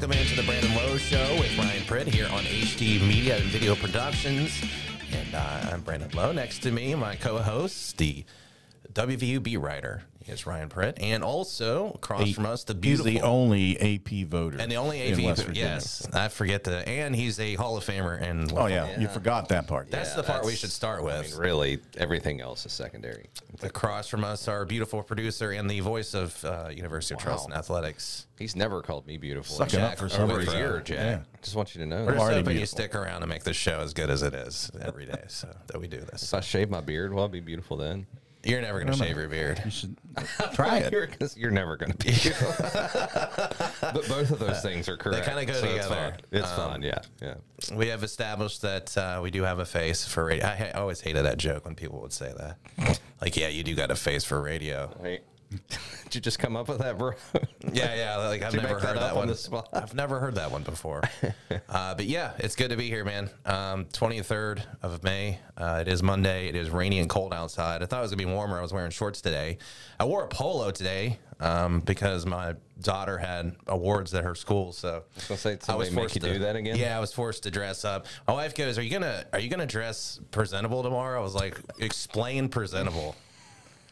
Welcome into the Brandon Lowe Show with Ryan Pritt here on HD Media and Video Productions. And I'm Brandon Lowe. Next to me, my co-host, the WVU beat writer, is Ryan Pritt. And also, across from us, the beautiful... He's the only AP voter. And the only AP voter, yes. I forget the... And he's a Hall of Famer. And oh, yeah. You forgot that part. That's the part we should start with. I mean, really, everything else is secondary. Across from us, our beautiful producer and the voice of University of Charleston Athletics. He's never called me beautiful. Suck it up for some over reason. a year, Jack. Yeah. Just want you to know. We're just hoping beautiful. you stick around and make this show as good as it is every day, so that we do this. If I shave my beard, well, I'll be beautiful then. You're never going to shave your beard. You should try it. You're never going to be. But both of those things are correct. They kind of go together. It's fun, yeah. We have established that we do have a face for radio. I always hated that joke when people would say that. Like, yeah, you do got a face for radio. Right. Did you just come up with that, bro? Yeah. Like I've never heard that one. I've never heard that one before. But yeah, it's good to be here, man. 23rd of May. It is Monday. It is rainy and cold outside. I thought it was gonna be warmer. I was wearing shorts today. I wore a polo today because my daughter had awards at her school. So I was gonna say, I was forced to do that again. Yeah, I was forced to dress up. My wife goes, "Are you gonna dress presentable tomorrow?" I was like, "Explain presentable."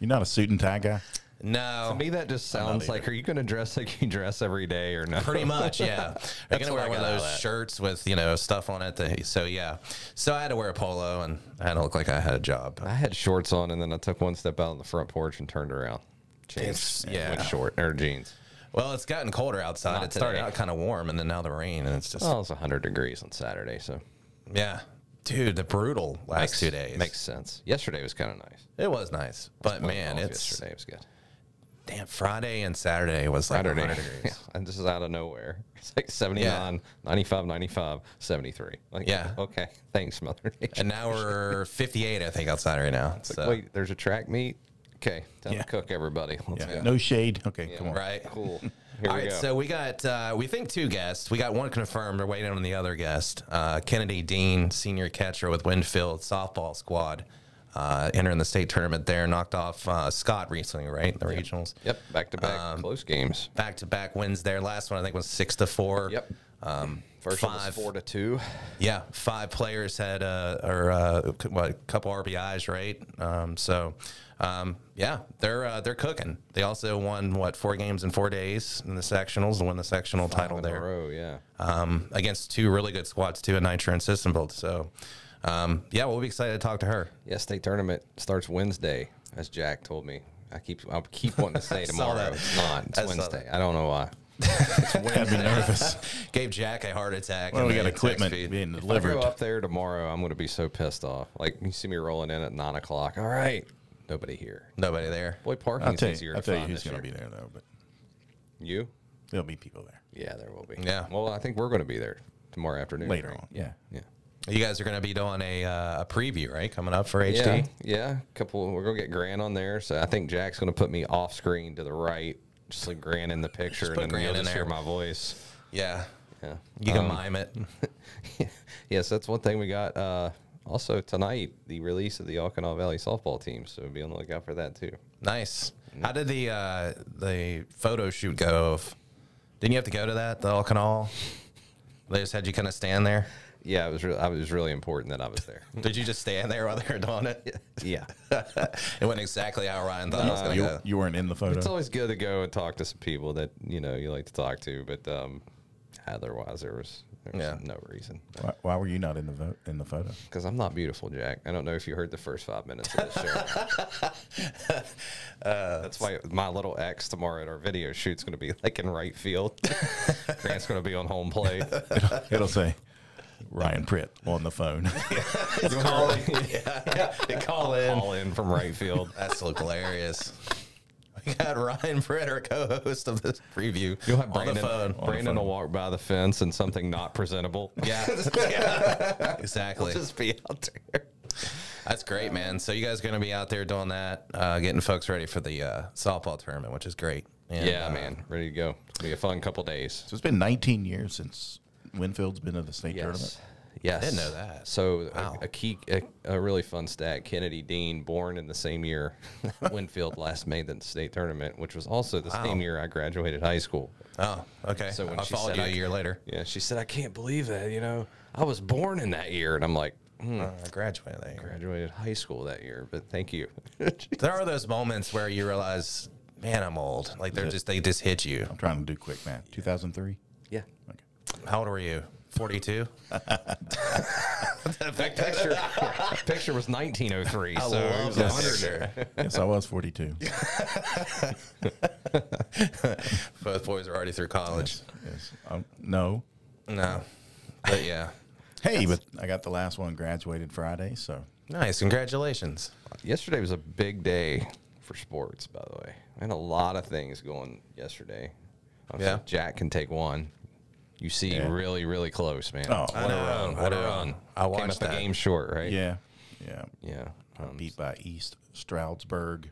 You're not a suit and tie guy? No. To me, that just sounds like, are you going to dress like you dress every day or no? Pretty much, yeah. Are you going to wear one of those shirts with, stuff on it? So, yeah. So I had to wear a polo, and I had to look like I had a job. I had shorts on, and then I took one step out on the front porch and turned around. Changed. Went jeans. Well, it's gotten colder outside. It started out kind of warm, and then now the rain, and it's just... Well, it's 100 degrees on Saturday, so... Yeah. Dude, the brutal last 2 days. Makes sense. Yesterday was kind of nice. It was nice. But, man, yesterday was good. Damn, Friday and Saturday was like 100 degrees. Yeah, and this is out of nowhere. It's like 79, 95, 95, 73. Like, yeah. Okay. Thanks, Mother Nature. And now we're 58, I think, outside right now. So. Like, wait, there's a track meet? Okay. Time to cook, everybody. Let's go. No shade. Okay, come on. Right. Cool. All right, so we got, we think 2 guests. We got one confirmed. We're waiting on the other guest. Kennedy Dean, senior catcher with Winfield softball squad. Entering the state tournament there, knocked off Scott recently, right? The regionals. Yep, back-to-back close games. Back-to-back wins there. Last one, I think, was 6-4. Yep. First one was 4-2. Yeah, 5 players had a couple RBIs, right? Yeah, they're cooking. They also won 4 games in 4 days in the sectionals and won the sectional title there. 5 in a row, yeah. Against 2 really good squads too, at Nitro and System Build. So. Yeah, we'll be excited to talk to her. Yeah, state tournament starts Wednesday, as Jack told me. I'll keep wanting to say tomorrow. It's not. It's Wednesday. I don't know why. I'd be nervous. Gave Jack a heart attack. Well, we got equipment being delivered. If I go up there tomorrow, I'm going to be so pissed off. Like, you see me rolling in at 9 o'clock. All right. Nobody here. Nobody there. Boy, parking's easier to find. I'll tell you who's going to be there, though. But you? There'll be people there. Yeah, there will be. Yeah. Well, I think we're going to be there tomorrow afternoon. Later right? on. Yeah. You guys are going to be doing a preview, right? Coming up for HD? Yeah. We're going to get Grant on there. So I think Jack's going to put me off screen to the right, just like Grant in the picture, and then you'll just hear my voice. Yeah. You can mime it. Yes, that's one thing we got. Also tonight, the release of the Alkanah Valley softball team, so be on the lookout for that too. Nice. How did the photo shoot go? Didn't you have to go to that, the Alkanah? They just had you kind of stand there? Yeah, it was really important that I was there. Did you just stand there while they were doing it? Yeah. It went exactly how Ryan thought it was going to go. You weren't in the photo? It's always good to go and talk to some people that, you like to talk to, but otherwise there was no reason. Why were you not in the photo? Because I'm not beautiful, Jack. I don't know if you heard the first 5 minutes of the show. That's why my little X tomorrow at our video shoot's going to be like in right field. Grant's going to be on home plate. It'll say Ryan Pritt on the phone. Call in from right field. That's hilarious. We got Ryan Pritt, our co-host of this preview. You'll have Brandon, on the phone. Brandon will walk by the fence and something not presentable. Yeah, exactly. We'll just be out there. That's great, man. So you guys are going to be out there doing that, getting folks ready for the softball tournament, which is great. And, yeah, man. Ready to go. It'll be a fun couple days. So it's been 19 years since Winfield's been to the state tournament. Yes. I didn't know that. So Wow. a really fun stat, Kennedy Dean, born in the same year Winfield last made the state tournament, which was also the same year I graduated high school. Oh, okay. So when I she followed said you a year later. Yeah, she said, I can't believe that, I was born in that year. And I'm like, I graduated that year. graduated high school that year, but thank you. There are those moments where you realize, man, I'm old. Like they just hit you. I'm trying to do quick math. 2003. Yeah. Okay. How old were you? 42. Picture was 1903, so love it was that 100 picture. there. Yes, I was 42. Both boys are already through college. Yes. No. No, but yeah, Hey, but I got the last one graduated Friday, so nice. Congratulations. Yesterday was a big day for sports, by the way. I had a lot of things going yesterday. Yeah. Jack can take one. You see, really, really close, man. Oh, what a run! What a run! I watched Came up that. a game short, right? yeah. Yeah. Beat by East Stroudsburg,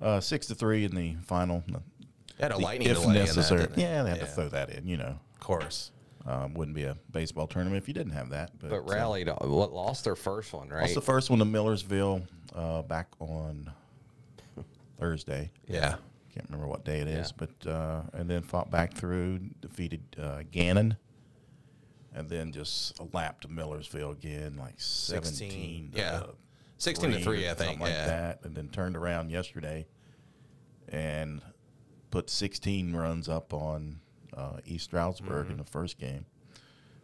6-3 in the final. You had a lightning If delay necessary. in that, didn't it? Yeah, they had to throw that in. Of course. Wouldn't be a baseball tournament if you didn't have that. But rallied. Lost their first one, right? That's the first one to Millersville back on Thursday. Yeah. Can't remember what day it is, but and then fought back through, defeated Gannon, and then just a lap to Millersville again, like 17. 16 to 3, I think. Something like that, and then turned around yesterday and put 16 runs up on East Stroudsburg in the first game,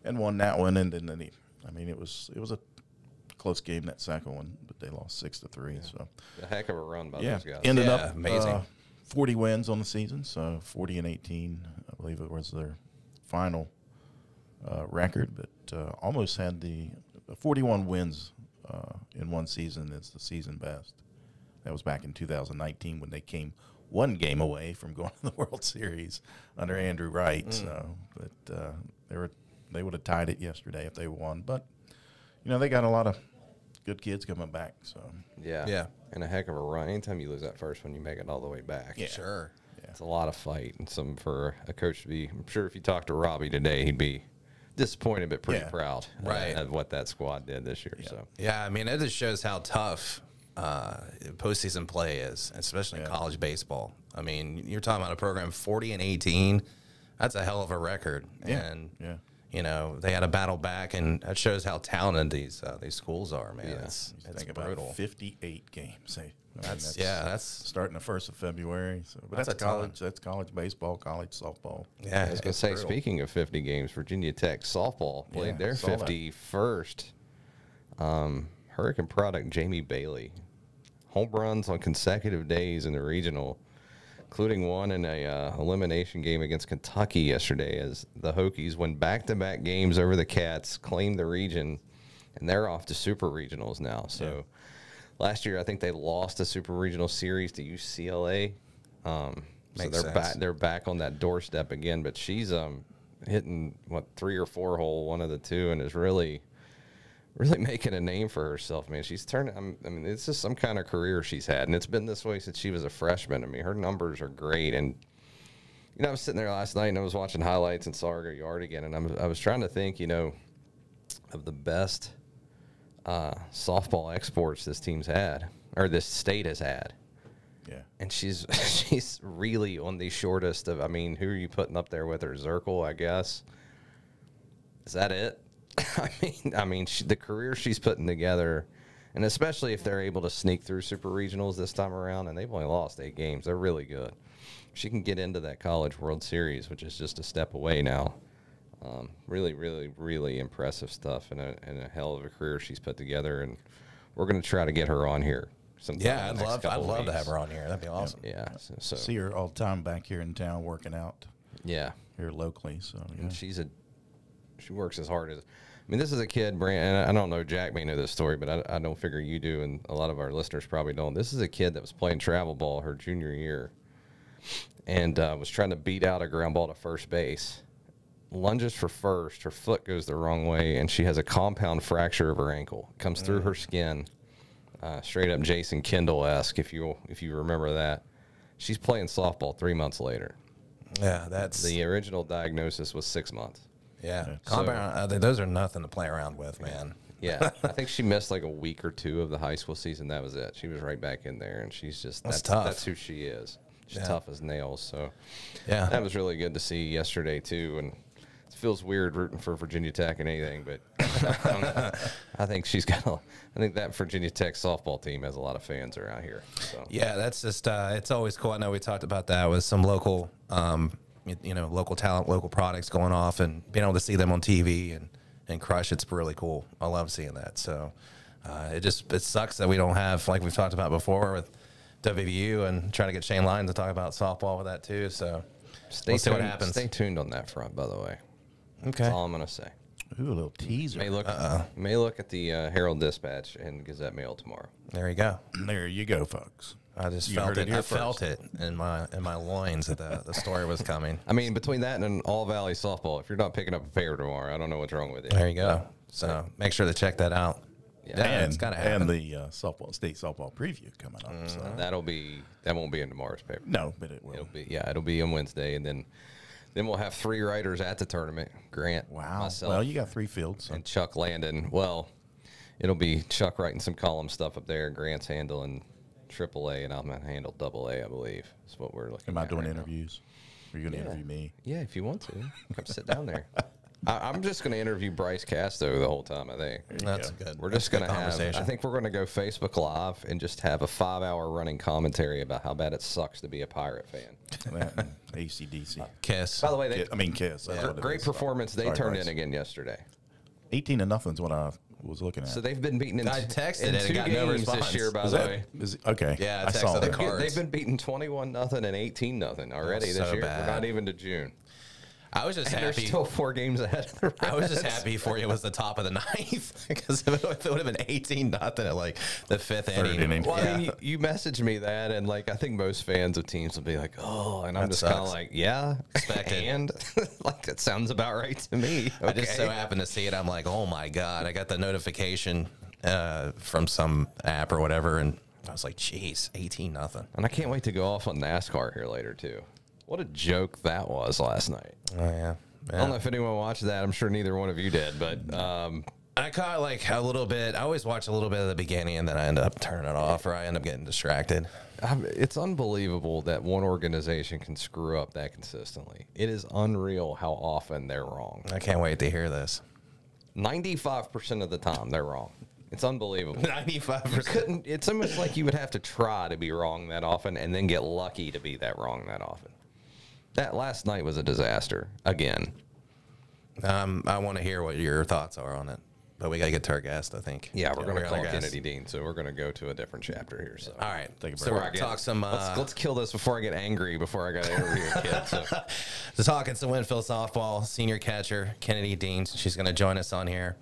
and won that one. And then it was a close game, that second one, but they lost 6-3. Yeah. So a heck of a run by those guys. Ended up amazing. 40 wins on the season, so 40-18, I believe it was their final record, but almost had the 41 wins in one season is the season best. That was back in 2019 when they came one game away from going to the World Series under Andrew Wright. So, but they would have tied it yesterday if they won. But they got a lot of good kids coming back. So yeah, and a heck of a run. Anytime you lose that first one, you make it all the way back. Yeah. Sure. Yeah. It's a lot of fight and for a coach to be. I'm sure if you talked to Robbie today, he'd be disappointed but pretty proud of what that squad did this year. So yeah, I mean, it just shows how tough postseason play is, especially in college baseball. I mean, you're talking about a program 40-18. That's a hell of a record. And they had a battle back, and that shows how talented these schools are, man. Yeah. It's think brutal. about 58 games. That's starting the 1st of February. So, but that's college. That's college baseball, college softball. Yeah, I was going to say, speaking of 50 games, Virginia Tech softball played their 51st. Hurricane product Jamie Bailey. Home runs on consecutive days in the regional, including one in a elimination game against Kentucky yesterday as the Hokies win back-to-back games over the Cats, claim the region, and they're off to super regionals now. So last year I think they lost a super regional series to UCLA. So they're back on that doorstep again, but she's hitting 3 or 4 hole, one of the two, and is really making a name for herself, man. She's turning. I mean, it's just some kind of career she's had, and it's been this way since she was a freshman. I mean, her numbers are great, and I was sitting there last night and I was watching highlights and saw her go yard again, and I was trying to think, of the best softball exports this team's had, or this state has had. Yeah, and she's really on the shortest of. I mean, who are you putting up there with her? Zirkle, I guess. Is that it? I mean, the career she's putting together, and especially if they're able to sneak through super regionals this time around, and they've only lost 8 games, they're really good. She can get into that College World Series, which is just a step away now. Really, really, really impressive stuff, and a hell of a career she's put together, and we're going to try to get her on here sometime. Yeah, I'd love to have her on here. That'd be awesome. Yeah, so see her all the time back here in town working out. Yeah, here locally. So and she works as hard as. I mean, this is a kid, Brandon, I don't know, Jack may know this story, but I don't figure you do, and a lot of our listeners probably don't. This is a kid that was playing travel ball her junior year and was trying to beat out a ground ball to first base. Lunges for first, her foot goes the wrong way, and she has a compound fracture of her ankle. It comes through her skin, straight up Jason Kendall-esque, if you remember that. She's playing softball 3 months later. Yeah, that's... The original diagnosis was 6 months. Yeah. Those are nothing to play around with, man. Yeah, I think she missed like a week or 2 of the high school season. That was it. She was right back in there, and she's just that's tough. That's who she is. She's tough as nails. So yeah, that was really good to see yesterday too. And it feels weird rooting for Virginia Tech and anything, but I think she's got. I think that Virginia Tech softball team has a lot of fans around here. So. Yeah, that's just it's always cool. I know we talked about that with some local, local talent, local products going off, and being able to see them on TV and crush. It's really cool. I love seeing that. So it sucks that we don't have, like we've talked about before with WVU, and trying to get Shane Lyons to talk about softball with that too. So we'll see what happens. Stay tuned on that front, by the way. Okay. That's all I'm going to say. Ooh, a little teaser. May look at the Herald Dispatch and Gazette Mail tomorrow. There you go. There you go, folks. I just felt it. I felt it in my loins that the story was coming. I mean, between that and All Valley softball, if you're not picking up a paper tomorrow, I don't know what's wrong with you. There you go. So make sure to check that out. Yeah, it's gotta happen. And the state softball preview coming up. So. That won't be in tomorrow's paper. No, but it will. It'll be on Wednesday, and then we'll have 3 writers at the tournament. Grant, myself. Well, you got 3 fields. So. And Chuck Landon. Well, it'll be Chuck writing some column stuff up there. Grant's handling AAA, and I'm going to handle AA, I believe. That's what we're looking at. Am I doing interviews? Are you going to interview me? Yeah, if you want to. Come sit down there. I'm just going to interview Bryce Casto the whole time, I think. That's good. We're just going to have, I think we're going to go Facebook Live and just have a 5-hour running commentary about how bad it sucks to be a Pirate fan. AC/DC. Kiss. By the way, Kiss. Great performance. They turned in again yesterday. 18-0 is what I was looking at. So they've been beaten in, I texted in it 2 and got games no response. this year, by the way. Okay. Yeah, I saw the that. cards. They've been beaten 21-0 and 18-0 already this year. Bad. We're not even to June. I was just and happy. They're still 4 games ahead of the Reds. I was just happy for you. It was the top of the 9th, because if it would have been 18-0 at like the 5th inning. Well, I mean, you messaged me that, and like I think most fans of teams will be like, "Oh," and I'm just kind of like, "Yeah, expected." And like that sounds about right to me. Okay. I just so happened to see it. I'm like, "Oh my god!" I got the notification from some app or whatever, and I was like, "Jeez, 18-0." And I can't wait to go off on NASCAR here later too. What a joke that was last night. Oh, yeah. I don't know if anyone watched that. I'm sure neither one of you did, but I caught like a little bit. I always watch a little bit of the beginning, and then I end up turning it off, or I end up getting distracted. It's unbelievable that one organization can screw up that consistently. It is unreal how often they're wrong. I can't wait to hear this. 95% of the time, they're wrong. It's unbelievable. 95%. It's almost like you would have to try to be wrong that often and then get lucky to be that wrong that often. That last night was a disaster again. I want to hear what your thoughts are on it, but we got to get to our guest, I think. Yeah, we're going to call Kennedy Dean, so we're going to go to a different chapter here. So, all right, so we're talk some. Let's kill this before I get angry. Before I got to interview a kid. So talking some Winfield softball senior catcher Kennedy Dean. She's going to join us on here.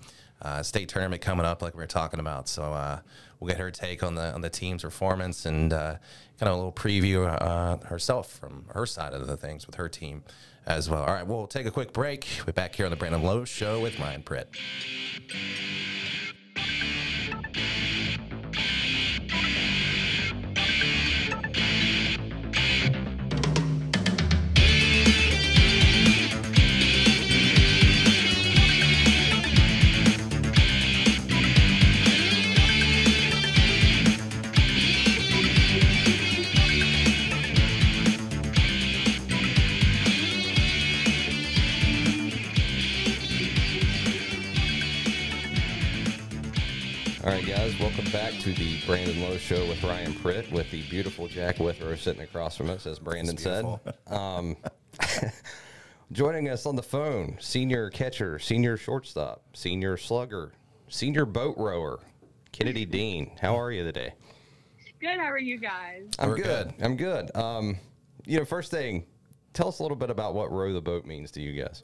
State tournament coming up, like we were talking about. So we'll get her take on the team's performance and kind of a little preview herself from her side of the things with her team as well. All right, we'll take a quick break. We're back here on the Brandon Lowe Show with Ryan Pritt. All right, guys, welcome back to the Brandon Lowe Show with Ryan Pritt, with the beautiful Jack Withrow sitting across from us, as Brandon said. Joining us on the phone, senior catcher, senior shortstop, senior slugger, senior boat rower, Kennedy Dean. How are you today? Good. How are you guys? I'm good. I'm good. First thing, tell us a little bit about what row the boat means to you guys.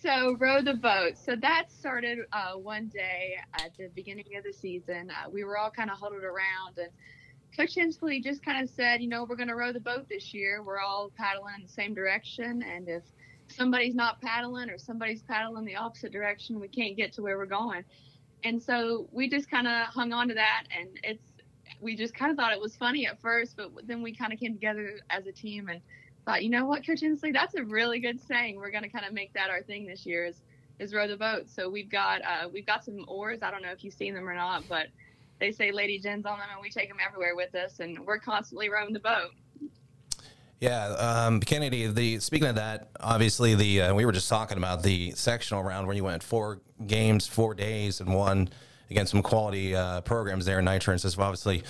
So row the boat. So that started one day at the beginning of the season. We were all kind of huddled around, and Coach Hensley just kind of said, we're going to row the boat this year. We're all paddling in the same direction, and if somebody's not paddling or somebody's paddling the opposite direction, we can't get to where we're going. And so we just kind of hung on to that, and we just kind of thought it was funny at first, but then we kind of came together as a team and thought, you know what, Coach Hensley, that's a really good saying. We're going to kind of make that our thing this year is row the boat. So we've got some oars. I don't know if you've seen them or not, but they say Lady Jen's on them, and we take them everywhere with us, and we're constantly rowing the boat. Yeah, Kennedy, speaking of that, obviously we were just talking about the sectional round where you went 4 games, 4 days, and won against some quality programs there in Nitro. And so obviously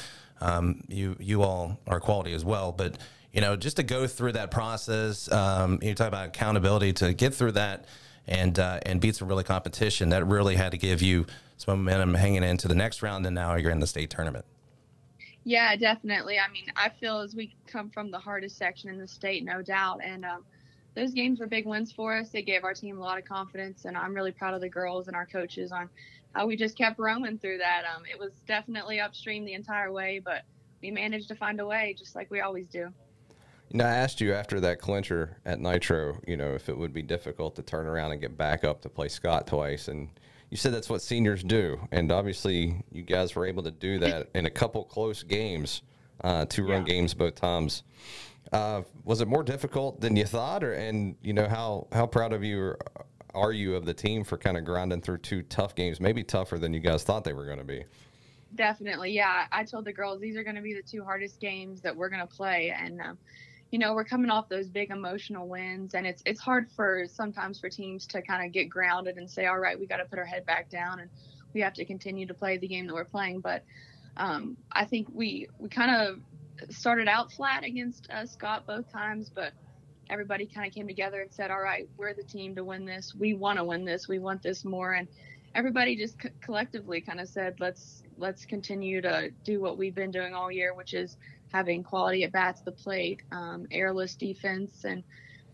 you all are quality as well. But, you know, just to go through that process, you talk about accountability to get through that and beat some really competition. That really had to give you some momentum hanging into the next round, and now you're in the state tournament. Yeah, definitely. I mean, I feel as we come from the hardest section in the state, no doubt. And those games were big wins for us. It gave our team a lot of confidence, and I'm really proud of the girls and our coaches on how we just kept roaming through that. It was definitely upstream the entire way, but we managed to find a way, just like we always do. You know, I asked you after that clincher at Nitro, you know, if it would be difficult to turn around and get back up to play Scott twice, and you said that's what seniors do, and obviously you guys were able to do that in a couple close games, 2-run games both times. Was it more difficult than you thought, and you know, how proud of you are you of the team for kind of grinding through 2 tough games, maybe tougher than you guys thought they were going to be? Definitely, yeah. I told the girls these are going to be the 2 hardest games that we're going to play, and you know, we're coming off those big emotional wins, and it's hard sometimes for teams to kind of get grounded and say, all right, we got to put our head back down and we have to continue to play the game that we're playing. But I think we kind of started out flat against Scott both times, but everybody kind of came together and said, all right, we're the team to win this. We want to win this. We want this more. And everybody just collectively kind of said, let's continue to do what we've been doing all year, which is having quality at bats, the plate, airless defense. And,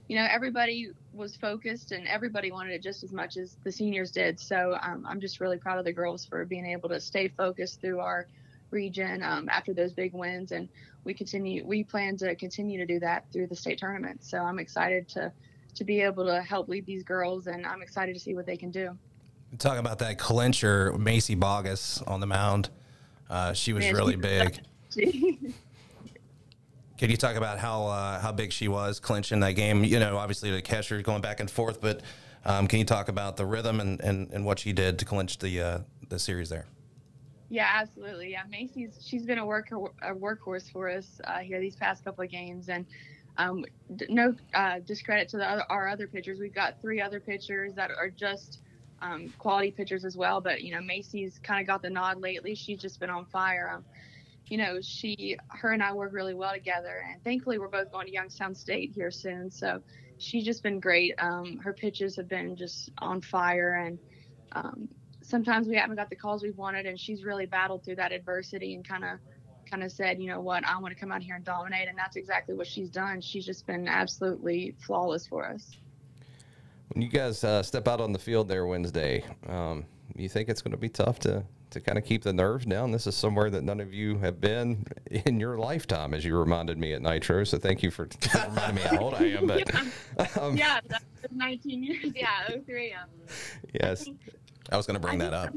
you know, everybody was focused and everybody wanted it just as much as the seniors did. So I'm just really proud of the girls for being able to stay focused through our region after those big wins. And we plan to continue to do that through the state tournament. So I'm excited to be able to help lead these girls, and I'm excited to see what they can do. Talking about that clincher, Macy Bogus on the mound. She was really big. Can you talk about how big she was clinching that game? You know, obviously the catcher going back and forth, but can you talk about the rhythm and what she did to clinch the series there? Yeah, absolutely. Yeah, she's been a workhorse for us here these past couple of games, and no discredit to our other pitchers. We've got 3 other pitchers that are just quality pitchers as well, but you know, Macy's kind of got the nod lately. She's just been on fire. You know, her and I work really well together, and thankfully we're both going to Youngstown State here soon. So she's just been great. Her pitches have been just on fire, and sometimes we haven't got the calls we've wanted, and she's really battled through that adversity and kind of said, you know what, I want to come out here and dominate, and that's exactly what she's done. She's just been absolutely flawless for us. When you guys step out on the field there Wednesday, you think it's going to be tough to kind of keep the nerves down? This is somewhere that none of you have been in your lifetime, as you reminded me at Nitro. So thank you for reminding me how old I am. But yeah, that was 19 years. Yeah, 03. Yes, I was going to bring that up.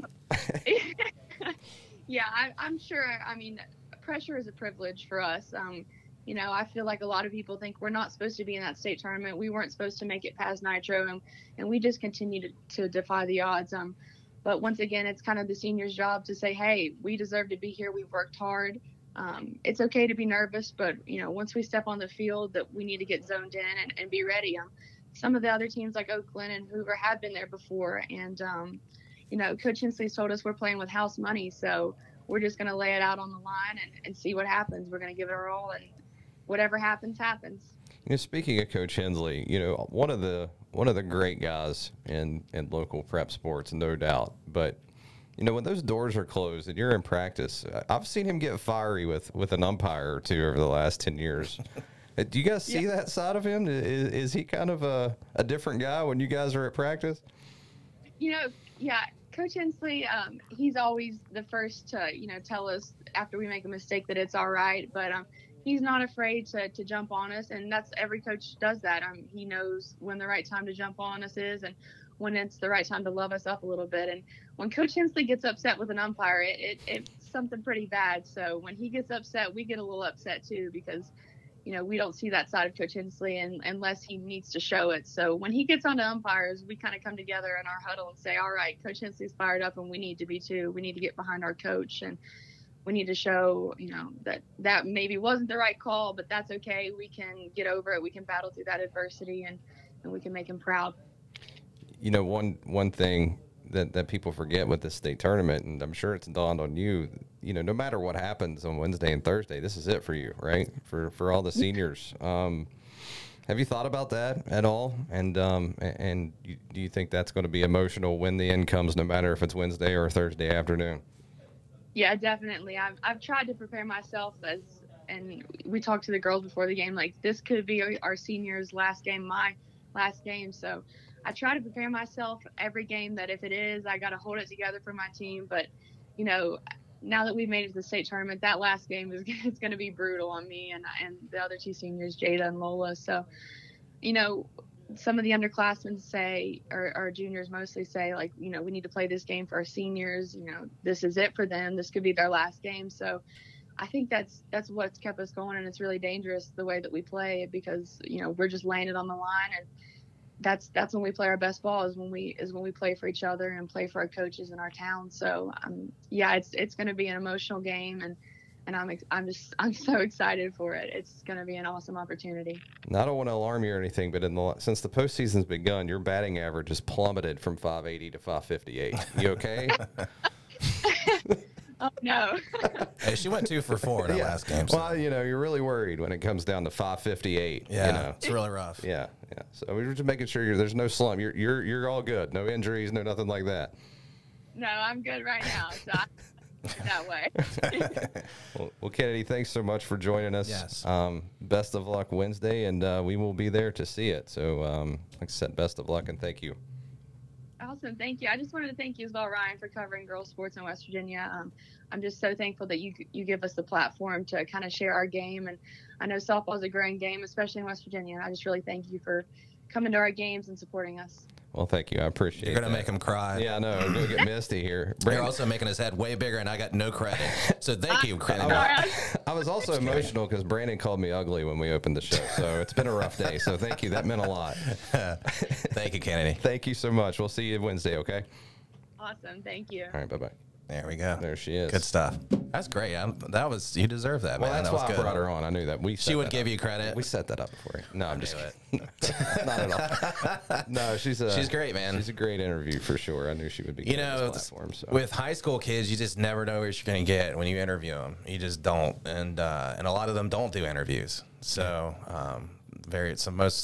Yeah, I'm sure. I mean, pressure is a privilege for us. You know, I feel like a lot of people think we're not supposed to be in that state tournament. We weren't supposed to make it past Nitro, and we just continue to defy the odds. But once again, it's kind of the seniors' job to say, hey, we deserve to be here. We've worked hard. It's okay to be nervous, but, you know, once we step on the field, that we need to get zoned in and be ready. Some of the other teams like Oakland and Hoover have been there before. And, you know, Coach Hensley's told us we're playing with house money. So we're just going to lay it out on the line and see what happens. We're going to give it our all, and whatever happens, happens. You know, speaking of Coach Hensley, you know, one of the great guys in local prep sports, no doubt. But, you know, when those doors are closed and you're in practice, I've seen him get fiery with an umpire or two over the last 10 years. Do you guys see that side of him? Is he kind of a different guy when you guys are at practice? You know, yeah, Coach Hensley, he's always the first to, you know, tell us after we make a mistake that it's all right. But he's not afraid to jump on us, and that's every coach does that. He knows when the right time to jump on us is and when it's the right time to love us up a little bit. And when Coach Hensley gets upset with an umpire, it's something pretty bad. So when he gets upset, we get a little upset too, because, we don't see that side of Coach Hensley unless he needs to show it. So when he gets onto umpires, we kind of come together in our huddle and say, all right, Coach Hensley's fired up and we need to be too. We need to get behind our coach, and we need to show, that maybe wasn't the right call, but that's okay. We can get over it. We can battle through that adversity, and we can make him proud. One thing that people forget with this state tournament, and I'm sure it's dawned on you, no matter what happens on Wednesday and Thursday, this is it for you, right? For all the seniors. Have you thought about that at all? And do you think that's going to be emotional when the end comes, no matter if it's Wednesday or Thursday afternoon? Yeah, definitely. I've tried to prepare myself and we talked to the girls before the game, like this could be our seniors' last game, my last game. So I try to prepare myself every game that if it is, I got to hold it together for my team. But, now that we've made it to the state tournament, that last game it's going to be brutal on me and the other two seniors, Jada and Lola. So, some of the underclassmen say, or juniors mostly say, like, we need to play this game for our seniors. This is it for them. This could be their last game. So I think that's what's kept us going, and it's really dangerous the way that we play it because, we're just laying it on the line, and that's when we play our best ball is when we play for each other and play for our coaches in our town. So it's going to be an emotional game, and I'm so excited for it. It's going to be an awesome opportunity. Now, I don't want to alarm you or anything, but since the postseason's begun, your batting average has plummeted from 580 to 558. You okay? Oh, no. Hey, she went 2 for 4 in her last game. So. Well, you're really worried when it comes down to 558. Yeah, it's really rough. Yeah. So we were just making sure there's no slump. You're all good. No injuries, no nothing like that. No, I'm good right now. So that way. Well, Kennedy, thanks so much for joining us. Yes. Best of luck Wednesday, and we will be there to see it. So, like I said, best of luck, and thank you. Awesome. Thank you. I just wanted to thank you as well, Ryan, for covering girls sports in West Virginia. I'm just so thankful that you give us the platform to kind of share our game. And I know softball is a growing game, especially in West Virginia. And I just really thank you for coming to our games and supporting us. Well, thank you. I appreciate it. You're going to make him cry. Yeah, I know. I'm going to get misty here. You're also making his head way bigger, and I got no credit. So thank you, credit. I was also emotional because Brandon called me ugly when we opened the show. So it's been a rough day. So thank you. That meant a lot. Thank you, Kennedy. Thank you so much. We'll see you Wednesday, okay? Awesome. Thank you. All right, bye-bye. There we go. There she is. Good stuff. That's great. You deserve that, well, man. That's why I brought her on. I knew that. She would give you credit. We set that up before you. No, I'm just kidding. Not at all. No, she's great, man. She's a great interview for sure. I knew she would be good on this platform. So. With high school kids, you just never know what you're going to get when you interview them. You just don't. And a lot of them don't do interviews. So, a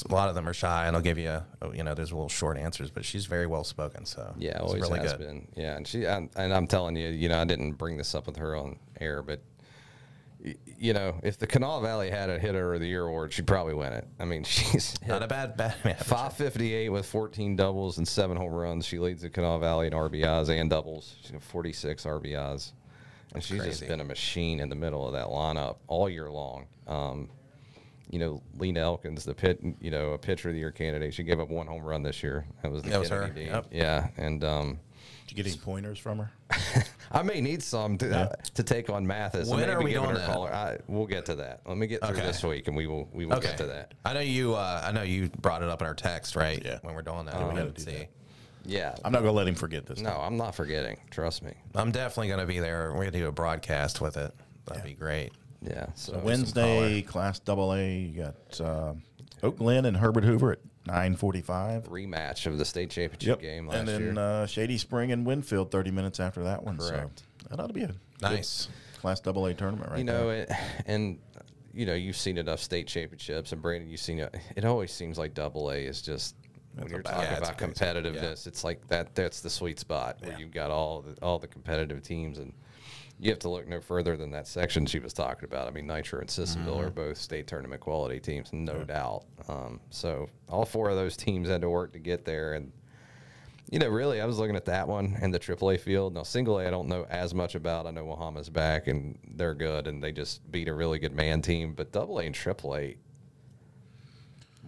lot of them are shy, and they'll give you, there's little short answers. But she's very well spoken, so yeah, always really has good. been. Yeah, and I'm telling you, I didn't bring this up with her on air, but if the Kanawha Valley had a Hitter of the Year award, she'd probably win it. I mean, she's not a bad 558 with 14 doubles and 7 home runs. She leads the Kanawha Valley in RBIs and doubles. She's got 46 RBIs, and she's just been a machine in the middle of that lineup all year long. Lena Elkins, a pitcher of the year candidate. She gave up 1 home run this year. That was her. Yep. Yeah, and did you get any pointers from her? I may need some to take on Mathis. When are we doing that? We'll get to that. Let me get through this week, and we will get to that. I know you brought it up in our text, right? Yeah. When we're doing that, we got to see. Yeah, I'm not gonna let him forget this. No, I'm not forgetting. Trust me. I'm definitely gonna be there. We're gonna do a broadcast with it. That'd be great. Yeah. So Wednesday, Class AA, you got Oak Glen and Herbert Hoover at 9:45. Rematch of the state championship game last year. And then Shady Spring and Winfield 30 minutes after that one. Correct. So that ought to be a nice Class AA tournament right there. You've seen enough state championships, and Brandon, you've seen it. It always seems like AA is just, when you're talking about competitiveness, it's like that's the sweet spot where you've got all the competitive teams, and you have to look no further than that section she was talking about. I mean, Nitro and Sissonville are both state tournament quality teams, no doubt. So all 4 of those teams had to work to get there. And, really, I was looking at that one and the AAA field. Now, single A, I don't know as much about. I know Wahama's back, and they're good, and they just beat a really good man team. But AA and AAA,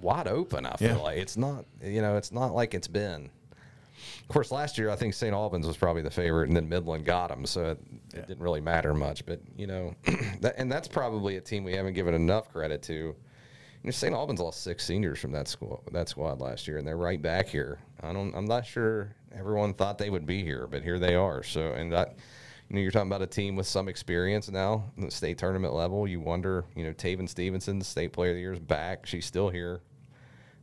wide open, I feel like. It's not, it's not like it's been. Of course, last year, I think St. Albans was probably the favorite, and then Midland got them. So it didn't really matter much. But, you know, that's probably a team we haven't given enough credit to. You know, St. Albans lost 6 seniors from that squad last year, and they're right back here. I'm not sure everyone thought they would be here, but here they are. So, and that, you know, you're talking about a team with some experience now at the state tournament level. You wonder, you know, Taven Stevenson, State Player of the Year, is back. She's still here.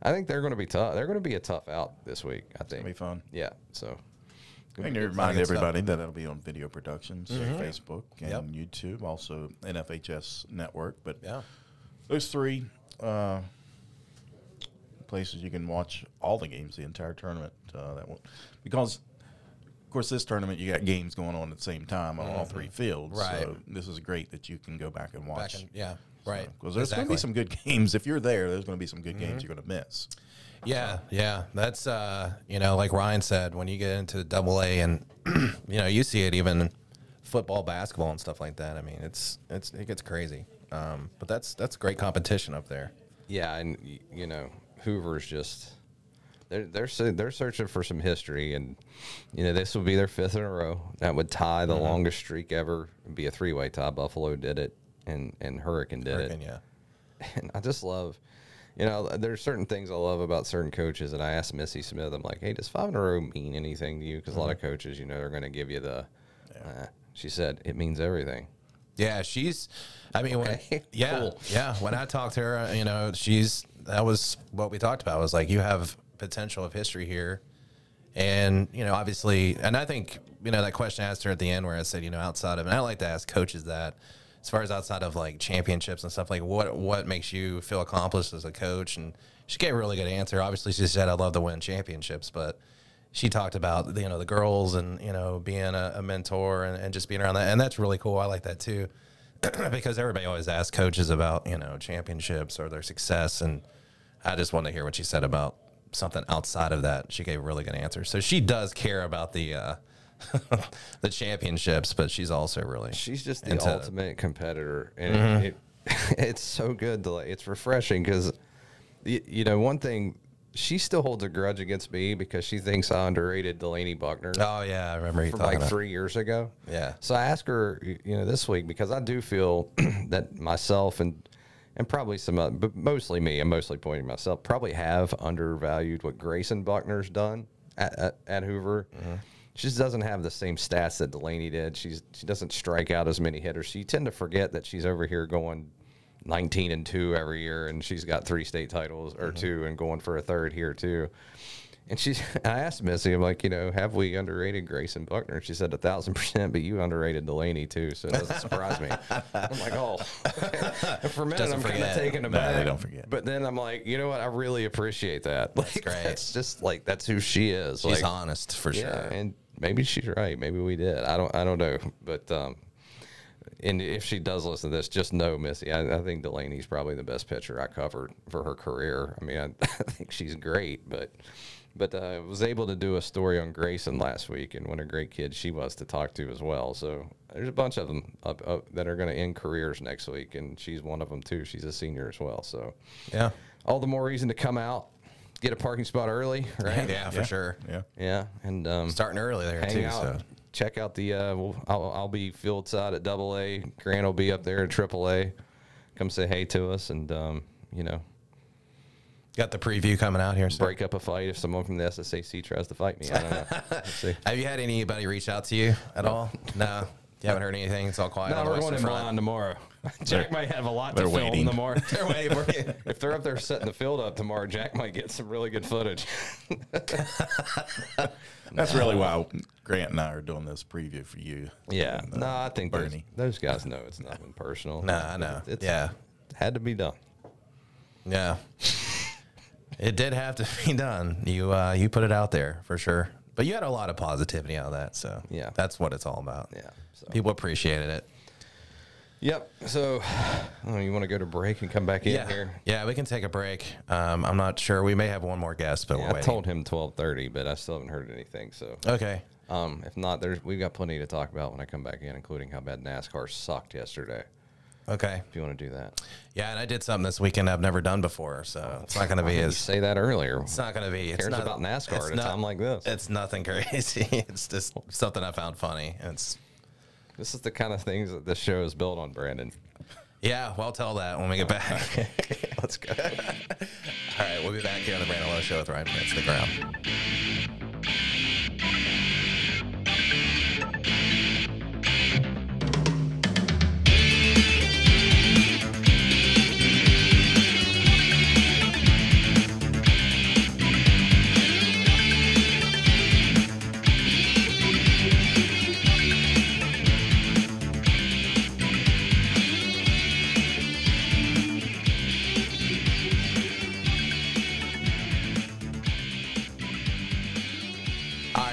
I think they're going to be tough. They're going to be a tough out this week, I think. It'll be fun. Yeah, so. I need to remind everybody that it'll be on video productions, Facebook and YouTube, also NFHS Network. But those 3 places you can watch all the games, the entire tournament. Because, of course, this tournament, you got games going on at the same time on all 3 fields. Right. So this is great that you can go back and watch. Right. Because there's going to be some good games. If you're there's going to be some good games you're going to miss. Yeah. That's, you know, like Ryan said, when you get into AA and, you know, you see it even in football, basketball, and stuff like that. I mean, it gets crazy. But that's great competition up there. Yeah, and, you know, Hoover's just they're searching for some history, and you know this will be their 5th in a row. That would tie the longest streak ever. It'd be a 3-way tie. Buffalo did it, and Hurricane did it. Yeah, and I just love, you know, there's certain things I love about certain coaches, and I asked Missy Smith, I'm like, hey, does 5 in a row mean anything to you? Because a lot of coaches, you know, they're going to give you the. She said it means everything. Yeah, I mean, when I talked to her, you know, that was what we talked about. Was like, you have potential of history here. And, you know, obviously, and I think, you know, that question I asked her at the end where I said, you know, outside of, and I like to ask coaches that, as far as outside of like championships and stuff, like what makes you feel accomplished as a coach? And she gave a really good answer. Obviously, she said, I love to win championships, but she talked about, you know, the girls and, you know, being a mentor and just being around that. And that's really cool. I like that too. Because everybody always asks coaches about, you know, championships or their success. And I just wanted to hear what she said about something outside of that. She gave a really good answer. So she does care about the the championships, but she's also really she's just the ultimate competitor, and it's so good to it's refreshing because you know one thing. She still holds a grudge against me because she thinks I underrated Delaney Buckner. Oh, yeah. I remember you from talking like about 3 years ago. Yeah. So I asked her, you know, this week because I do feel that myself and probably some, but mostly me, I'm mostly pointing myself, probably have undervalued what Grayson Buckner's done at Hoover. She just doesn't have the same stats that Delaney did. She doesn't strike out as many hitters. So you tend to forget that she's over here going 19-2 every year, and she's got 3 state titles or 2 and going for a 3rd here too. And I asked Missy, I'm like, you know, have we underrated Grayson Buckner? And she said 1,000%, but you underrated Delaney too, so it doesn't surprise me. I'm like, oh. For a minute, I'm kind of taken aback. No, they don't forget. But then I'm like, you know what? I really appreciate that. Like, that's great. That's just like, that's who she is. She's like, honest for sure. And maybe she's right. Maybe we did. I don't know. But, and if she does listen to this, just know, Missy, I think Delaney's probably the best pitcher I covered for her career. I mean, I think she's great, but I was able to do a story on Grayson last week, and what a great kid she was to talk to as well. So there's a bunch of them that are going to end careers next week, and she's one of them too. She's a senior as well. So yeah, all the more reason to come out, get a parking spot early, right? Yeah, for sure. Yeah, and starting early there too. Out. So. Check out the. I'll be field side at AA. Grant will be up there at AAA. Come say hey to us, and you know, got the preview coming out here. So. Break up a fight if someone from the SSAC tries to fight me. I don't know. Let's see. Have you had anybody reach out to you at all? No. You haven't heard anything? It's all quiet. No, we're going in blind tomorrow. Jack might have a lot to film tomorrow. They're waiting for you. If they're up there setting the field up tomorrow, Jack might get some really good footage. That's really why Grant and I are doing this preview for you. Yeah. No, I think those guys know it's nothing personal. No, I know. It had to be done. Yeah. It did have to be done. You put it out there for sure. But you had a lot of positivity out of that, so yeah, that's what it's all about. Yeah, so. People appreciated it. Yep. So, you want to go to break and come back in here? Yeah, we can take a break. I'm not sure. We may have one more guest, but we're waiting. I told him 12:30, but I still haven't heard anything. So okay. If not, we've got plenty to talk about when I come back in, including how bad NASCAR sucked yesterday. Okay. If you want to do that. Yeah, and I did something this weekend I've never done before, so it's not going to be as... say that earlier. It's not going to be... Who cares about NASCAR at a time like this? It's nothing crazy. It's just something I found funny. This is the kind of things that this show is built on, Brandon. Yeah, well, tell that when we get back. Let's go. All right, we'll be back here on the Brandon Lowe Show with Ryan Pritt. Stick around.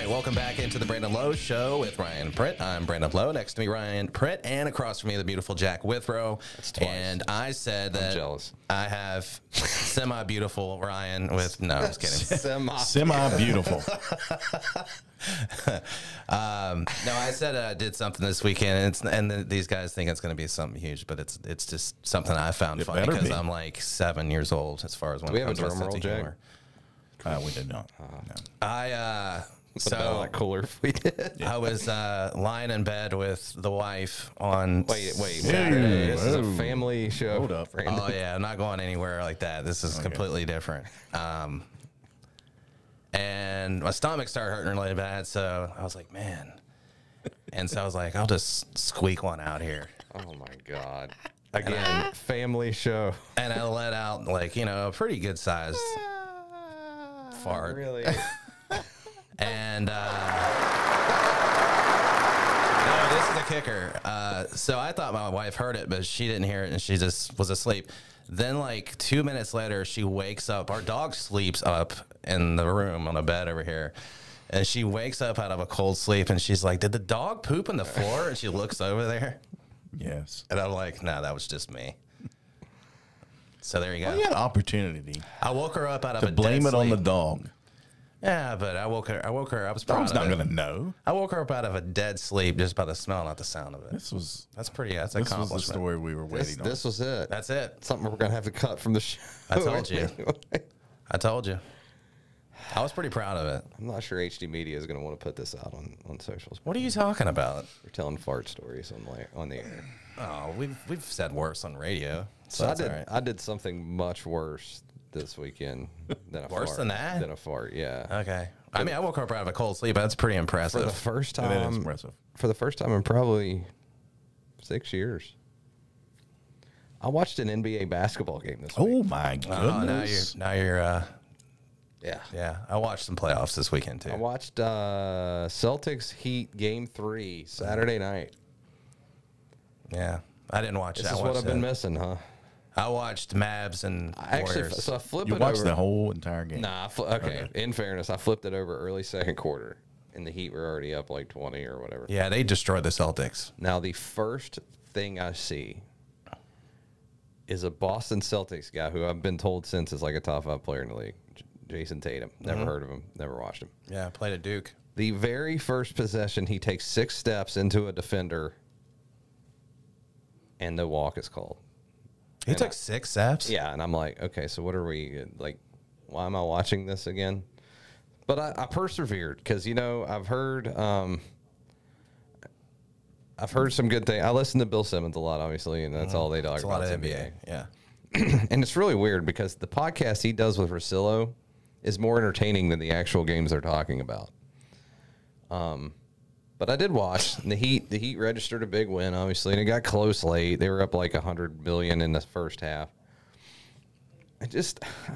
Welcome back into the Brandon Lowe Show with Ryan Pritt. I'm Brandon Lowe. Next to me, Ryan Pritt, and across from me, the beautiful Jack Withrow. That's twice. And I said that I'm jealous. I have semi-beautiful Ryan with no, I was kidding. Semi-beautiful. No, I said I did something this weekend, and these guys think it's going to be something huge, but it's just something I found funny because I'm like 7 years old as far as when we it have comes a to drum roll, Jack? We did not. No. So a lot cooler if we did. I was lying in bed with the wife on. Wait. Saturday. This is a family show. Hold up. Brandon. Oh yeah, I'm not going anywhere like that. This is completely different. And my stomach started hurting really bad, so I was like, man. And so I was like, I'll just squeak one out here. Oh my God. Again, family show. And I let out like, a pretty good sized fart. Really? And no, this is the kicker. So I thought my wife heard it, but she didn't hear it, and she just was asleep. Then, like 2 minutes later, she wakes up. Our dog sleeps up in the room on a bed over here, and she wakes up out of a cold sleep, and she's like, "Did the dog poop on the floor?" And she looks over there. Yes. And I'm like, "No, that was just me." So there you go. Well, you had an opportunity I woke her up out of to a blame dead it on the sleep. dog. Yeah, but I woke her. I was proud Dog's of not it. going to know. I woke her up out of a dead sleep just by the smell, not the sound of it. That's an was accomplishment. the story we were waiting on. This was it. That's it. Something we're going to have to cut from the show. I told you. I told you. I was pretty proud of it. I'm not sure HD Media is going to want to put this out on socials. What are you talking about? We're telling fart stories on the air. Oh, we've said worse on radio. So that's all right. I did something much worse this weekend than a Worse fart. than that? Than a fart, yeah. Okay. I mean, I woke her up out of a cold sleep. That's pretty impressive. For the first That is time, impressive. for the first time in probably 6 years, I watched an NBA basketball game this week. Oh my goodness! Now you're. Yeah. Yeah, I watched some playoffs this weekend too. I watched Celtics Heat Game 3 Saturday night. Yeah, I didn't watch This that. is what I've been missing, huh? I watched Mavs and Warriors. So I flipped You it watched over. the whole entire game. Nah, okay. In fairness, I flipped it over early second quarter, and the Heat were already up like 20 or whatever. Yeah, they destroyed the Celtics. Now, the first thing I see is a Boston Celtics guy who I've been told since is like a top 5 player in the league, Jason Tatum. Never heard of him, never watched him. Yeah, played at Duke. The very first possession, he takes 6 steps into a defender, and the walk is called. He took 6 steps? Yeah, and I'm like, okay, so what are we, like, why am I watching this again? But I persevered because, I've heard some good things. I listen to Bill Simmons a lot, obviously, and that's all they talk about. It's a lot of NBA. Yeah. And it's really weird because the podcast he does with Rosillo is more entertaining than the actual games they're talking about. But I did watch. And the Heat registered a big win, obviously, and it got close late. They were up like $100 million in the first half. I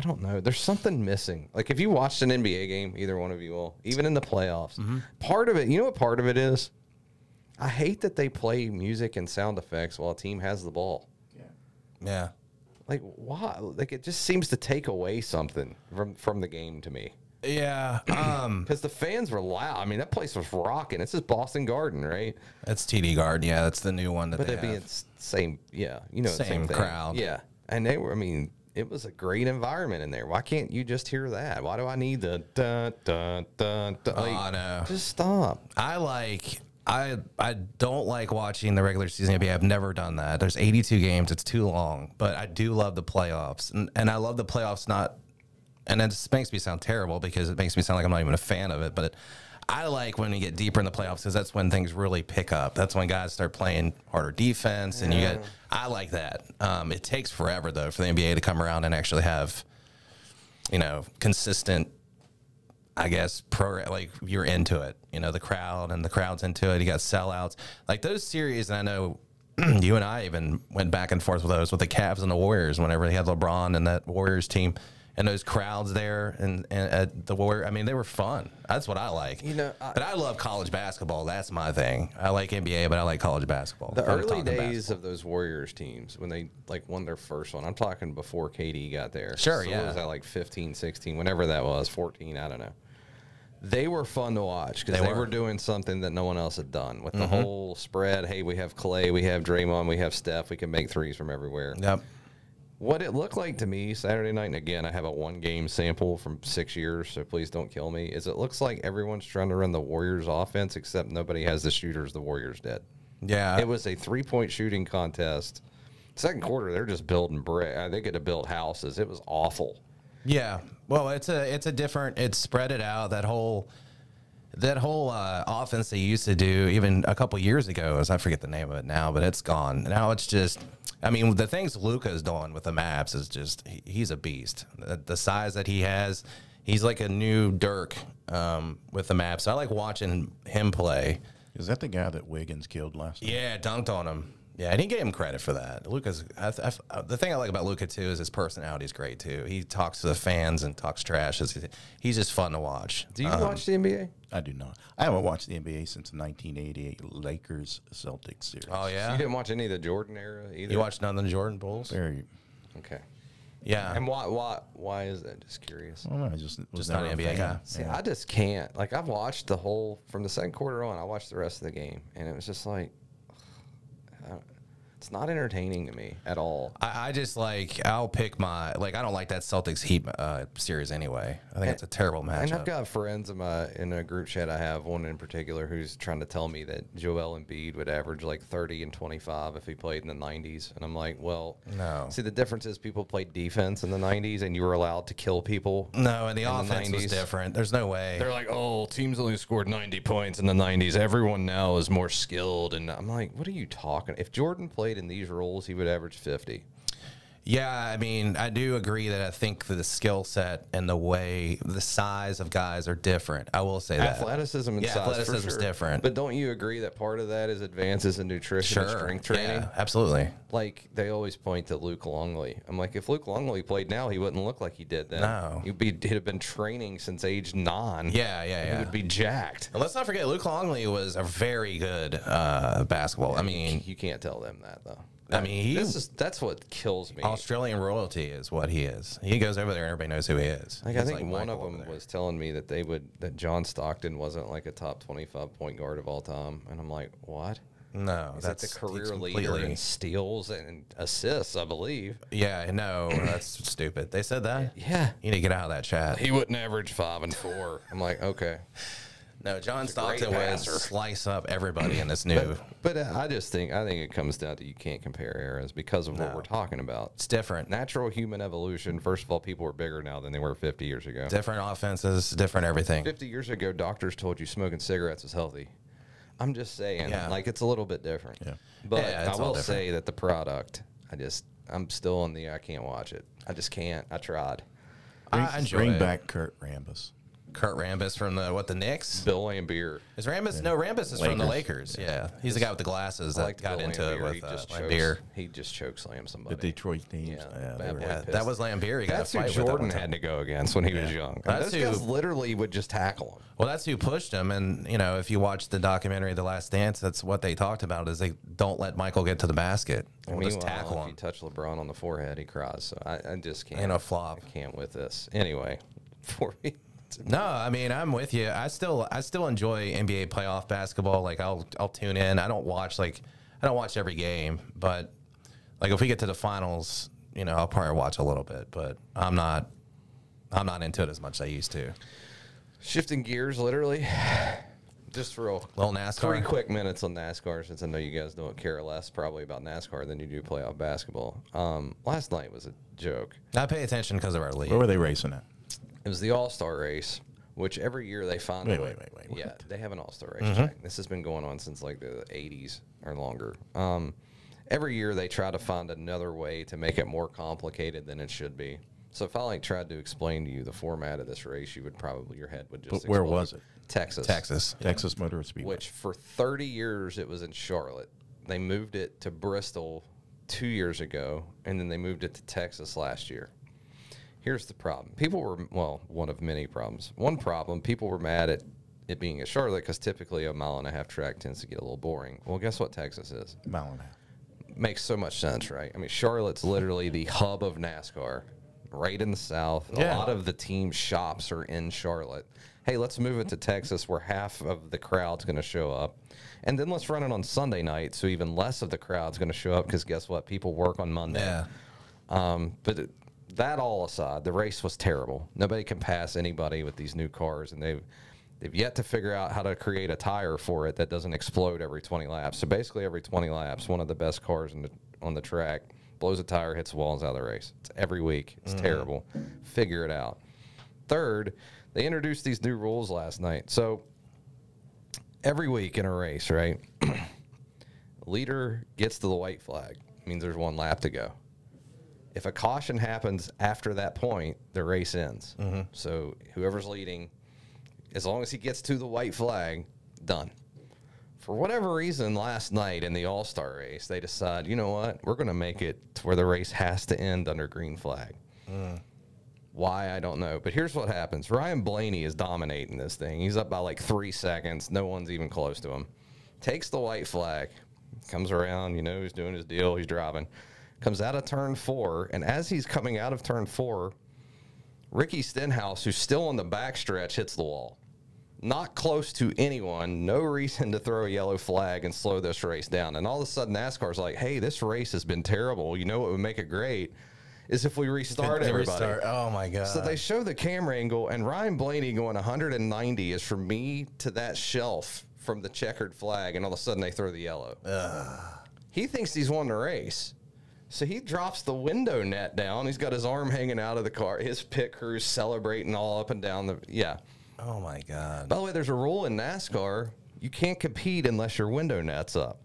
don't know. There's something missing. Like if you watched an NBA game, either one of you will, even in the playoffs, part of it, you know what part of it is? I hate that they play music and sound effects while a team has the ball. Yeah. Like why? Like it just seems to take away something from the game to me. Yeah. Because the fans were loud. I mean, that place was rocking. This is Boston Garden, right? That's TD Garden. Yeah, that's the new one that But they it'd be have. the same, yeah, Same thing. crowd. Yeah. And they were, I mean, it was a great environment in there. Why can't you just hear that? Why do I need the dun, dun, dun, dun? Like, no. just stop. I don't like watching the regular season NBA. I've never done that. There's 82 games. It's too long. But I do love the playoffs. And I love the playoffs not... And it just makes me sound terrible because it makes me sound like I'm not even a fan of it. But I like when you get deeper in the playoffs because that's when things really pick up. That's when guys start playing harder defense, and I like that. It takes forever though for the NBA to come around and actually have, consistent. I guess like you're into it. The crowd's into it. You got sellouts like those series, and I know you and I even went back and forth with those with the Cavs and the Warriors whenever they had LeBron and that Warriors team. And those crowds there and at the Warrior, I mean, they were fun. That's what I like. But I love college basketball. That's my thing. I like NBA, but I like college basketball. The early days of those Warriors teams, when they won their first one, I'm talking before KD got there. Sure, so yeah. What was that, like 15, 16, whenever that was, 14, I don't know. They were fun to watch because they were doing something that no one else had done with the whole spread. Hey, we have Clay, we have Draymond, we have Steph. We can make threes from everywhere. Yep. What it looked like to me Saturday night, and again, I have a one-game sample from 6 years, so please don't kill me, is it looks like everyone's trying to run the Warriors offense, except nobody has the shooters the Warriors did. Yeah. It was a three-point shooting contest. Second quarter, they're just building brick. They could have built houses. It was awful. Yeah. Well, it's a different, it's spread it out. That whole offense they used to do even a couple years ago, I forget the name of it now, but it's gone. Now it's just, I mean, the things Luka's doing with the maps is just, he's a beast. The size that he has, he's like a new Dirk with the maps. I like watching him play. Is that the guy that Wiggins killed last night? Yeah, dunked on him. Yeah, and he gave him credit for that. Luka's, the thing I like about Luka, too, is his personality is great, too. He talks to the fans and talks trash. He's just fun to watch. Do you watch the NBA? I do not. I haven't watched the NBA since the 1988 Lakers-Celtics series. Oh, yeah? So you didn't watch any of the Jordan era either? You watched none of the Jordan Bulls? Very. Okay. Yeah. And why is that? Just curious. I don't know. I just not an NBA guy. See, I just can't. Like, I've watched the whole, from the second quarter on, I watched the rest of the game, and it was just like, it's not entertaining to me at all. I just like, I'll pick I don't like that Celtics Heat series anyway. I think it's a terrible matchup. And I've got friends in a group chat I have, one in particular, who's trying to tell me that Joel Embiid would average like 30 and 25 if he played in the 90s. And I'm like, well, no. See, the difference is people played defense in the 90s and you were allowed to kill people. No, and the offense was different. There's no way. They're like, oh, teams only scored 90 points in the 90s. Everyone now is more skilled. And I'm like, what are you talking? If Jordan played in these roles, he would average 50. Yeah, I mean, I do agree that I think the skill set and the size of guys are different. I will say that. Athleticism and size, athleticism is different. But don't you agree that part of that is advances in nutrition and strength training? Yeah, absolutely. Like, they always point to Luke Longley. I'm like, if Luke Longley played now, he wouldn't look like he did then. No. He'd have been training since age 9. Yeah. He would be jacked. And let's not forget, Luke Longley was a very good basketball. I mean, you can't tell them that, though. I mean, that's what kills me. Australian royalty is what he is. He goes over there, everybody knows who he is. Like, I think one of them was telling me that John Stockton wasn't like a top 25 point guard of all time, and I'm like, what? No, that's the career leader in steals and assists, I believe. Yeah, no, that's stupid. They said that. Yeah, you need to get out of that chat. He wouldn't average 5 and 4. I'm like, okay. No, John Stockton would slice up everybody in this new. But I think it comes down to you can't compare eras because of what we're talking about. It's different. Natural human evolution. First of all, people are bigger now than they were 50 years ago. Different offenses, different everything. 50 years ago, doctors told you smoking cigarettes was healthy. I'm just saying, like, it's a little bit different. Yeah. But I will say that the product, I'm still on I can't watch it. I just can't. I tried. Bring back Kurt Rambis. Kurt Rambis from the Knicks? Bill Lambier. Is Rambis? Yeah. No, Rambis is from the Lakers. Yeah. He's the guy with the glasses that got into it with Lambier. He just chokeslammed somebody. The Detroit teams. Yeah, that was Lambier. That's who Jordan had to go against when he was young. Those guys literally would just tackle him. Well, that's who pushed him. And, if you watch the documentary The Last Dance, that's what they talked about is they don't let Michael get to the basket. We'll just tackle him. If you touch LeBron on the forehead, he cries. So I just can't. And a flop. I can't with this. Anyway, for me. No, I mean, I'm with you. I still enjoy NBA playoff basketball. Like I'll tune in. I don't watch every game, but like if we get to the finals, I'll probably watch a little bit, but I'm not into it as much as I used to. Shifting gears, literally. Just for a little NASCAR. 3 quick minutes on NASCAR, since I know you guys don't care less probably about NASCAR than you do playoff basketball. Last night was a joke. I pay attention because of our league. Where were they racing at? It was the All-Star race, which every year they find Wait. Yeah, they have an all-star racetrack. This has been going on since like the 80s or longer. Every year they try to find another way to make it more complicated than it should be. So if I like tried to explain to you the format of this race, you would probably, your head would just explode. Where was it? Texas. Texas Motor Speedway. Which for 30 years it was in Charlotte. They moved it to Bristol 2 years ago, and then they moved it to Texas last year. Here's the problem. People were, well, one of many problems. One problem, people were mad at it being in Charlotte because typically a 1.5 mile track tends to get a little boring. Well, guess what Texas is? 1.5 miles. Makes so much sense, right? I mean, Charlotte's literally the hub of NASCAR, right in the South. A lot of the team shops are in Charlotte. Hey, let's move it to Texas where half of the crowd's going to show up. And then let's run it on Sunday night so even less of the crowd's going to show up because guess what? People work on Monday. Yeah. That all aside, the race was terrible. Nobody can pass anybody with these new cars, and they've yet to figure out how to create a tire for it that doesn't explode every 20 laps. So basically every 20 laps, one of the best cars on the track blows a tire, hits the wall, and is out of the race. It's every week. It's terrible. Figure it out. Third, they introduced these new rules last night. So every week in a race, right, leader gets to the white flag. It means there's one lap to go. If a caution happens after that point, the race ends. So whoever's leading, as long as he gets to the white flag, done. For whatever reason, last night in the All-Star race, they decide, you know what, we're going to make it to where the race has to end under green flag. Why, I don't know. But here's what happens. Ryan Blaney is dominating this thing. He's up by like 3 seconds. No one's even close to him. Takes the white flag. Comes around, you know, he's doing his deal. He's driving. Comes out of turn 4. And as he's coming out of turn 4, Ricky Stenhouse, who's still on the backstretch, hits the wall. Not close to anyone. No reason to throw a yellow flag and slow this race down. And all of a sudden, NASCAR's like, hey, this race has been terrible. You know what would make it great is if we restart everybody. Oh, my God. So they show the camera angle, and Ryan Blaney going 190 is from me to that shelf from the checkered flag, and all of a sudden they throw the yellow. He thinks he's won the race. So he drops the window net down. He's got his arm hanging out of the car. His pit crew's celebrating all up and down the, Oh, my God. By the way, there's a rule in NASCAR. You can't compete unless your window net's up.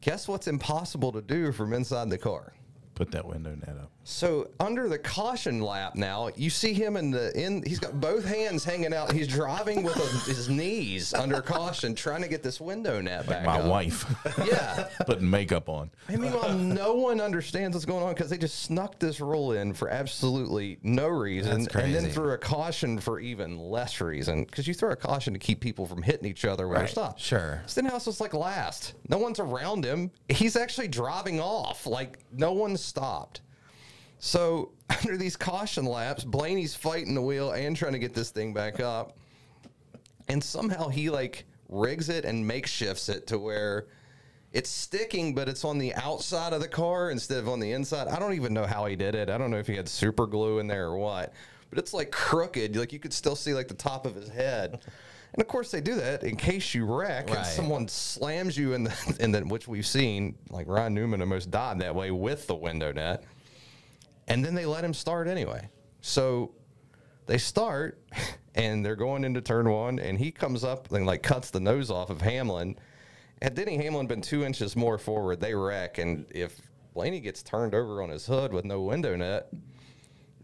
Guess what's impossible to do from inside the car? Put that window net up. So under the caution lap now, you see him he's got both hands hanging out. He's driving with his knees under caution, trying to get this window net back My up. wife. Yeah. Putting makeup on. And meanwhile, no one understands what's going on because they just snuck this rule in for absolutely no reason. That's crazy. And then threw a caution for even less reason. Because you throw a caution to keep people from hitting each other when they're stopped. Sure. Stenhouse was like last. No one's around him. He's actually driving off. Like, no one's stopped. So under these caution laps, Blaney's fighting the wheel and trying to get this thing back up. And somehow he like rigs it and makeshifts it to where it's sticking, but it's on the outside of the car instead of on the inside. I don't even know how he did it. I don't know if he had super glue in there or what, but it's like crooked. Like you could still see like the top of his head. And of course they do that in case you wreck and someone slams you in the which we've seen, like Ryan Newman almost died that way with the window net. And then they let him start anyway. So they start, and they're going into turn 1, and he comes up and like cuts the nose off of Hamlin. Had Denny Hamlin been 2 inches more forward, they wreck. And if Blaney gets turned over on his hood with no window net,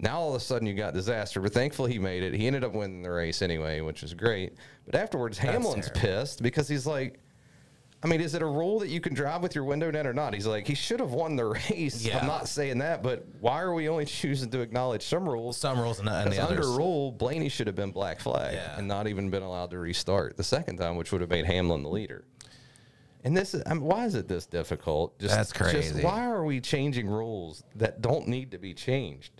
now all of a sudden you got disaster. But thankfully he made it. He ended up winning the race anyway, which is great. But afterwards, Hamlin's pissed because he's like, I mean, is it a rule that you can drive with your window net or not? He's like, he should have won the race. Yeah. I'm not saying that, but why are we only choosing to acknowledge some rules? Some rules and the others. Under rule, Blaney should have been black flag and not even been allowed to restart the second time, which would have made Hamlin the leader. And this is, I mean, why is it this difficult? That's crazy. Why are we changing rules that don't need to be changed?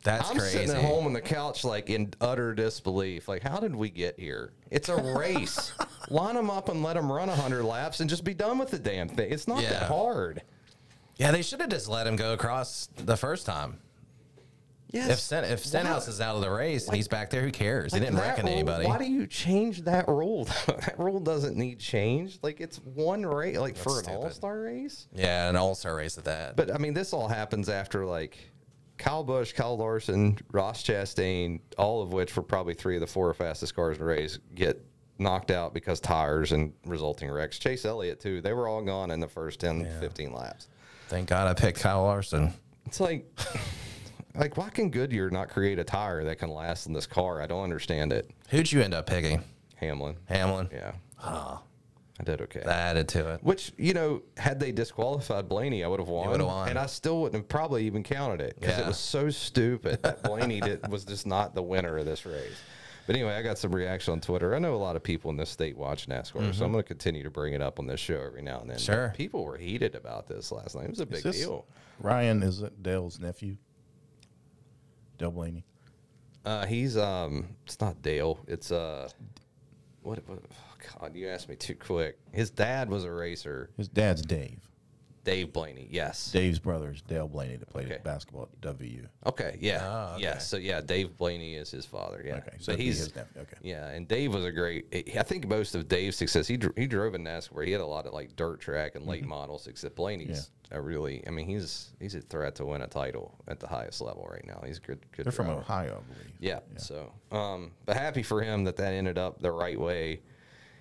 I'm sitting at home on the couch, like, in utter disbelief. Like, how did we get here? It's a race. Line them up and let them run 100 laps and just be done with the damn thing. It's not that hard. Yeah, they should have just let him go across the first time. Yes. If Stenhouse is out of the race and he's back there, who cares? He didn't reckon anybody. Why do you change that rule? That rule doesn't need change. Like, it's one race, like, for an all-star race? Yeah, an all-star race at that. But, I mean, this all happens after, like, Kyle Busch, Kyle Larson, Ross Chastain, all of which were probably 3 of the 4 fastest cars in the race, get knocked out because tires and resulting wrecks. Chase Elliott, too. They were all gone in the first 10, 15 laps. Thank God I picked Kyle Larson. It's like, why can Goodyear not create a tire that can last in this car? I don't understand it. Who'd you end up picking? Hamlin. Yeah. Oh. I did okay. That added to it. Which, had they disqualified Blaney, I would have won. You would have won. And I still wouldn't have probably even counted it because it was so stupid that Blaney was just not the winner of this race. But anyway, I got some reaction on Twitter. I know a lot of people in this state watch NASCAR, so I'm going to continue to bring it up on this show every now and then. Sure. But people were heated about this last night. It was a big deal. Ryan, is it Dale's nephew? Dale Blaney? He's, it's not Dale. It's, what oh God, you asked me too quick. His dad was a racer. His dad's Dave. Dave Blaney, yes. Dave's brother is Dale Blaney that played basketball at WU. Okay, yeah. Oh, okay. Yeah, so yeah, Dave Blaney is his father, yeah. Okay, so but he's his nephew. Okay. Yeah, and Dave was a great, I think most of Dave's success, he drove in NASCAR. He had a lot of like dirt track and late models, except Blaney's a really, I mean, he's a threat to win a title at the highest level right now. He's a good They're from driver. Ohio, I believe. Yeah, so, but happy for him that ended up the right way,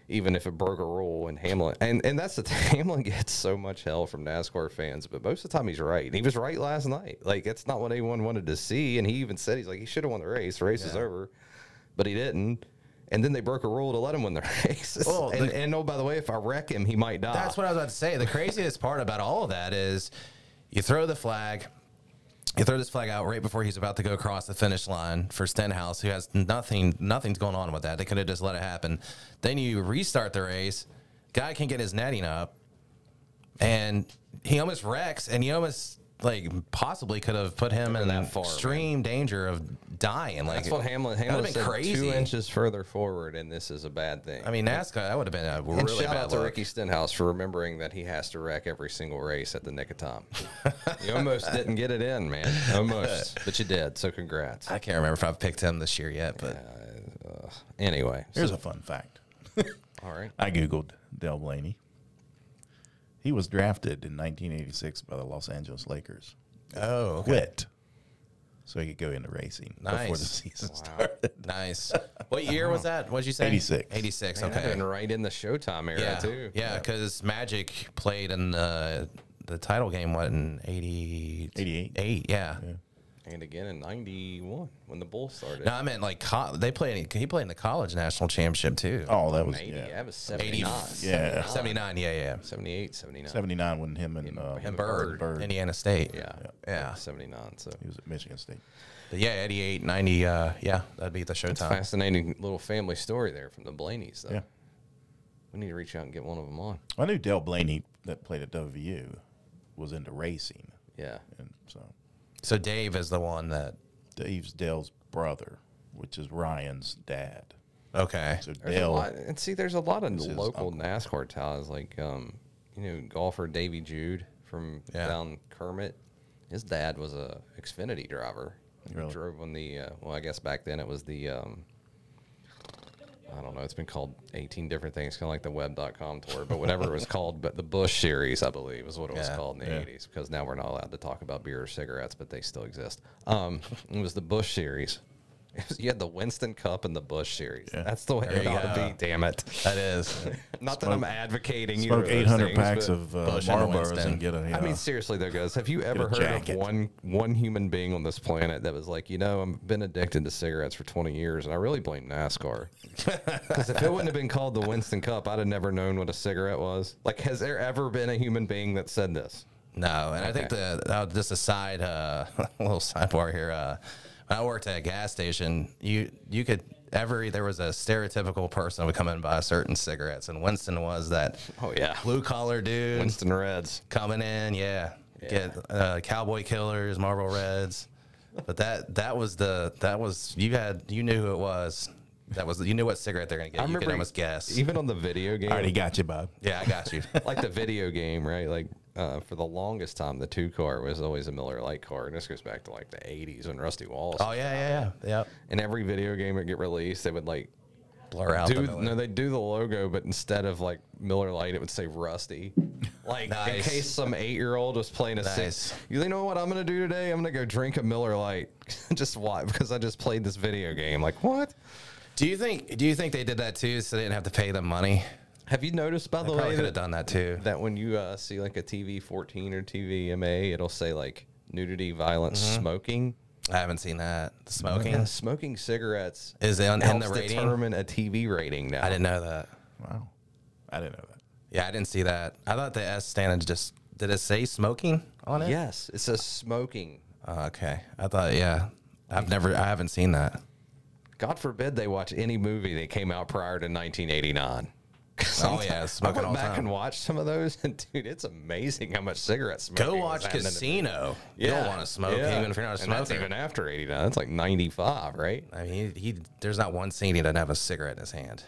even if it broke a rule. And Hamlin, and that's the thing, Hamlin gets so much hell from NASCAR fans, but most of the time he's right. And he was right last night. Like, it's not what anyone wanted to see. And he even said, he's like, he should have won the race. The race is over, but he didn't. And then they broke a rule to let him win the race. Well, and oh, by the way, if I wreck him, he might die. That's what I was about to say. The craziest part about all of that is you throw the flag. You throw this flag out right before he's about to go across the finish line for Stenhouse, who has nothing's going on with that. They could have just let it happen. Then you restart the race. Guy can't get his netting up, and he almost wrecks, and he almost possibly could have put him in that extreme danger of dying. That's what Hamlin said. Crazy. 2 inches further forward, and this is a bad thing. I mean, NASCAR, that would have been a really bad look. Shout out to Ricky Stenhouse for remembering that he has to wreck every single race at the nick of time. You almost didn't get it in, man. Almost. But you did, so congrats. I can't remember if I've picked him this year yet, but anyway. Here's a fun fact. All right. I Googled Dale Blaney. He was drafted in 1986 by the Los Angeles Lakers. Oh, okay. Quit so he could go into racing before the season started. Nice. What year was that? What'd you say? 86. 86, Man, okay. and right in the Showtime era, too. Yeah, because Magic played in the title game, what, in 88? 88. Yeah. And again in 91 when the Bulls started. No, I meant he played in the college national championship, too. Oh, that was, 80. yeah. That was 79. 79, yeah. 78, 79. 79 when him and Bird, Bird. Indiana State. Yeah. 79, so. He was at Michigan State. But yeah, 88, 90, yeah, that'd be the Showtime. It's a fascinating little family story there from the Blaneys, though. Yeah. We need to reach out and get one of them on. I knew Dale Blaney that played at WU was into racing. Yeah. And so Dave is the one that... Dave's Dale's brother, which is Ryan's dad. Okay. So There's Dale... and see, there's a lot of his local uncle. NASCAR ties, like, golfer Davey Jude from down Kermit. His dad was a Xfinity driver. Really? He drove on the, I guess back then it was the... I don't know. It's been called 18 different things, kind of like the web.com tour, but whatever it was called. But the Bush series, I believe, was what it was called in the 80s, because now we're not allowed to talk about beer or cigarettes, but they still exist. It was the Bush series. You had the Winston Cup and the Bush series. Yeah. That's the way it ought to be, damn it. That is. Not that I'm advocating you. Smoke 800 packs of Marlboros and get a... I mean, seriously, though, guys, have you ever heard of one human being on this planet that was like, I've been addicted to cigarettes for 20 years, and I really blame NASCAR. Because if it wouldn't have been called the Winston Cup, I'd have never known what a cigarette was. Like, has there ever been a human being that said this? No, and I think just a side, a little sidebar here, when I worked at a gas station, you could there was a stereotypical person that would come in and buy certain cigarettes, and Winston was that blue collar dude. Winston Reds. Coming in, get Cowboy Killers, Marlboro Reds. But you knew who it was. You knew what cigarette they're gonna get. You could almost guess. Even on the video game. I already got you, Bob. Yeah, I got you. Like the video game, right? Like for the longest time, the 2-car was always a Miller Lite car, and this goes back to like the 80s when Rusty Wallace. Oh yeah. And every video game that get released, they would like blur out. they'd do the logo, but instead of like Miller Lite, it would say Rusty. Like, Nice. in case some 8-year-old was playing a Nice. you know what I'm going to do today? I'm going to go drink a Miller Lite. Just why? Because I just played this video game. Like, what? Do you think they did that too, so they didn't have to pay them money? Have you noticed, by the Probably way, could have done that too. that when you see like a TV 14 or TV MA, it'll say like nudity, violence, smoking. I haven't seen that. Smoking Yeah, smoking cigarettes is in the helps rating. determine a TV rating now. I didn't know that. Wow. I didn't know that. Yeah, I didn't see that. I thought the S stand just did it say smoking on it? Yes, it says smoking. Okay. I thought I haven't seen that. God forbid they watch any movie that came out prior to 1989. Oh yeah, I smoking went all the back time. and watched some of those, and dude, it's amazing how much cigarette smoking. Go was watch happening. Casino. You don't want to smoke even if you're not a And that's smoker. even after 89. That's like 95, right? I mean, he there's not one scene he doesn't have a cigarette in his hand.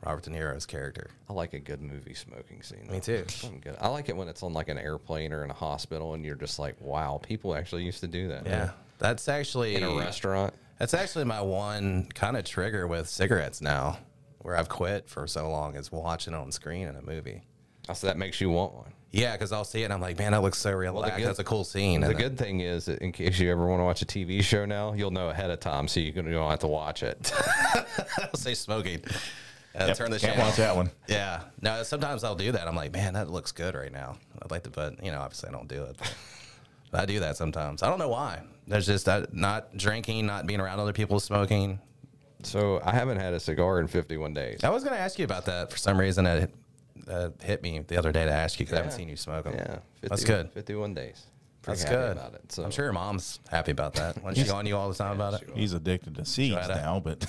Robert De Niro's character. I like a good movie smoking scene. Me too. I'm good. I like it when it's on like an airplane or in a hospital, and you're just like, wow, people actually used to do that. Yeah, that's actually In a restaurant. That's actually my one kind of trigger with cigarettes now, where I've quit for so long, is watching it on screen in a movie. Oh, so that makes you want one. Yeah, because I'll see it and I'm like, man, that looks so relaxed. That's a cool scene. The good thing is that in case you ever want to watch a TV show now, you'll know ahead of time, so you don't have to watch it. I'll say smoking. Turn the Can't channel. watch that one. Yeah. No, sometimes I'll do that. I'm like, man, that looks good right now. I'd like to, but obviously I don't do it. But I do that sometimes. I don't know why. There's just not drinking, not being around other people smoking. So I haven't had a cigar in 51 days. I was going to ask you about that. For some reason, it hit me the other day to ask you because I haven't seen you smoke them. Yeah, 50, That's good. 51 days. That's Pretty happy good. about it. So I'm sure your mom's happy about that. Wasn't she on you all the time about it? He's addicted to seeds Try that. now, but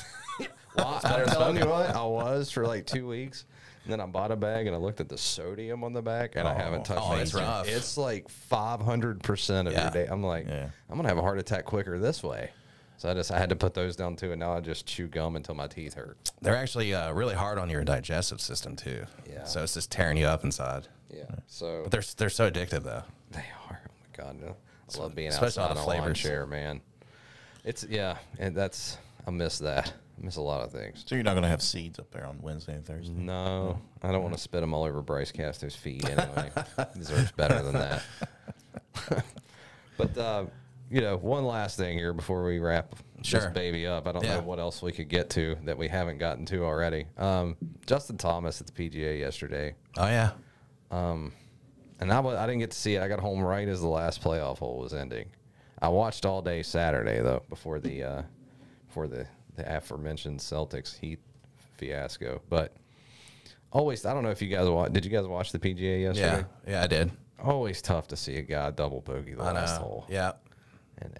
Well, I'm telling you what, I was for like 2 weeks. And then I bought a bag and I looked at the sodium on the back and I haven't touched it. it's rough. It's like 500% of your day. I'm like, Yeah. I'm going to have a heart attack quicker this way. So I had to put those down too. And now I just chew gum until my teeth hurt. They're actually really hard on your digestive system too. Yeah. So it's just tearing you up inside. Yeah. So But they're so addictive though. they are. Oh my God. No. I love being Especially outside all the in a lawn flavors. chair, man. It's, yeah. And I miss that. I miss a lot of things. so you're not going to have seeds up there on Wednesday and Thursday. No, I don't want to spit them all over Bryce Castro's feet anyway. He deserves better than that. But, one last thing here before we wrap Sure. this baby up. I don't Yeah. know what else we could get to that we haven't gotten to already. Justin Thomas at the PGA yesterday. Oh yeah. And I didn't get to see it. I got home right as the last playoff hole was ending. I watched all day Saturday, though, before the aforementioned Celtics Heat fiasco. But always, I don't know if you guys did you guys watch the PGA yesterday? Yeah, I did. Always tough to see a guy double bogey the last hole. Yeah.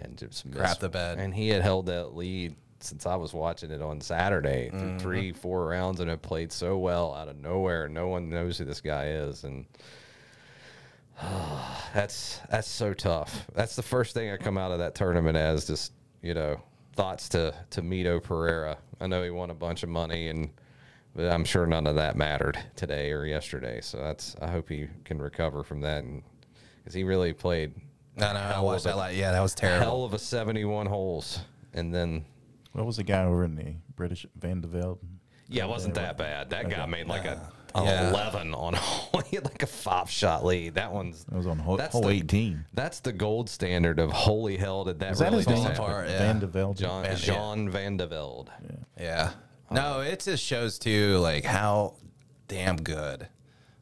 And just miss. Crap the bed. And he had held that lead since I was watching it on Saturday through 3-4 rounds and had played so well out of nowhere. No one knows who this guy is. And that's so tough. That's the first thing I come out of that tournament as, just, thoughts to Mito Pereira. I know he won a bunch of money, but I'm sure none of that mattered today or yesterday. So I hope he can recover from that, because he really played. I watched that. Yeah, that was terrible. Hell of a 71 holes, and then What was the guy over in the British Van de Velde? it wasn't that bad. That guy made like a Yeah. 11 on a hole. He had like a 5-shot lead. That It was on hole That's 18. That's the gold standard of holy hell. Did that Is that really his just name? happen? apart, yeah. Van de Velde? Jean Van de Velde. Yeah. No, it just shows too, like how damn good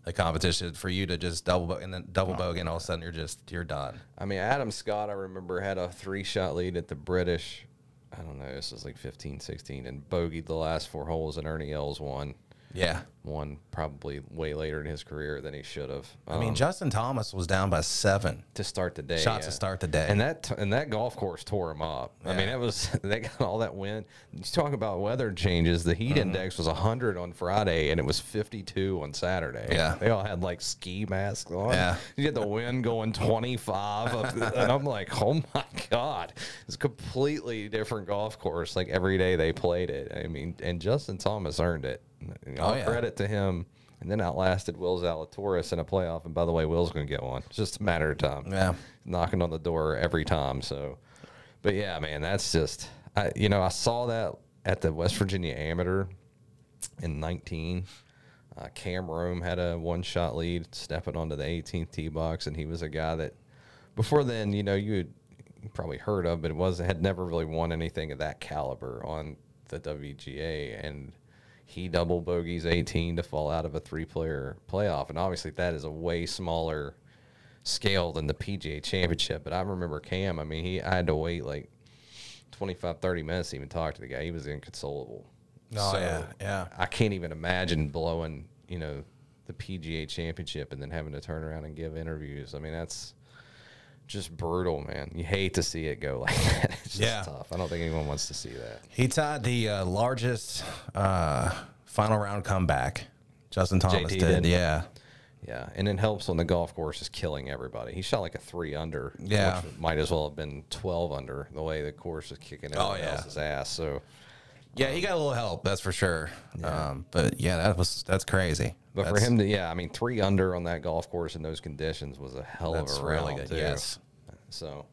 the competition for you to just double bogey and all of a sudden you're done. I mean, Adam Scott, I remember, had a 3-shot lead at the British. I don't know, this was like 15, 16, and bogeyed the last 4 holes, and Ernie Els won. Yeah. Won probably way later in his career than he should have. I mean, Justin Thomas was down by 7 to start the day. shots to start the day. And that golf course tore him up. I mean, they got all that wind. You talk about weather changes. The heat index was 100 on Friday, and it was 52 on Saturday. Yeah. They all had like ski masks on. Yeah. You had the wind going 25, and I'm like, oh my God. It's a completely different golf course. Like every day they played it. I mean, and Justin Thomas earned it. All credit to him. And then outlasted Will Zalatoris in a playoff. And by the way, Will's going to get one. It's just a matter of time. Yeah. Knocking on the door every time. So, but yeah, man, that's just, I saw that at the West Virginia Amateur in 19. Cam Rome had a one-shot lead stepping onto the 18th tee box, and he was a guy that before then, you had probably heard of, but had never really won anything of that caliber on the WGA, and he double bogeys 18 to fall out of a 3-player playoff, and obviously that is a way smaller scale than the PGA Championship. But I remember Cam, I mean, I had to wait like 25, 30 minutes to even talk to the guy. He was inconsolable. Oh, so yeah. I can't even imagine blowing, the PGA Championship and then having to turn around and give interviews. I mean, that's just brutal, man. You hate to see it go like that. It's just tough. I don't think anyone wants to see that. He tied the largest final round comeback. Justin Thomas did. Yeah. Yeah, and it helps when the golf course is killing everybody. He shot like a 3 under, which might as well have been 12 under the way the course is kicking everyone else's ass. So, yeah, he got a little help, that's for sure. Yeah. But yeah, that's crazy. But for him to, 3 under on that golf course in those conditions was a hell of a round, good, too. Yes. So,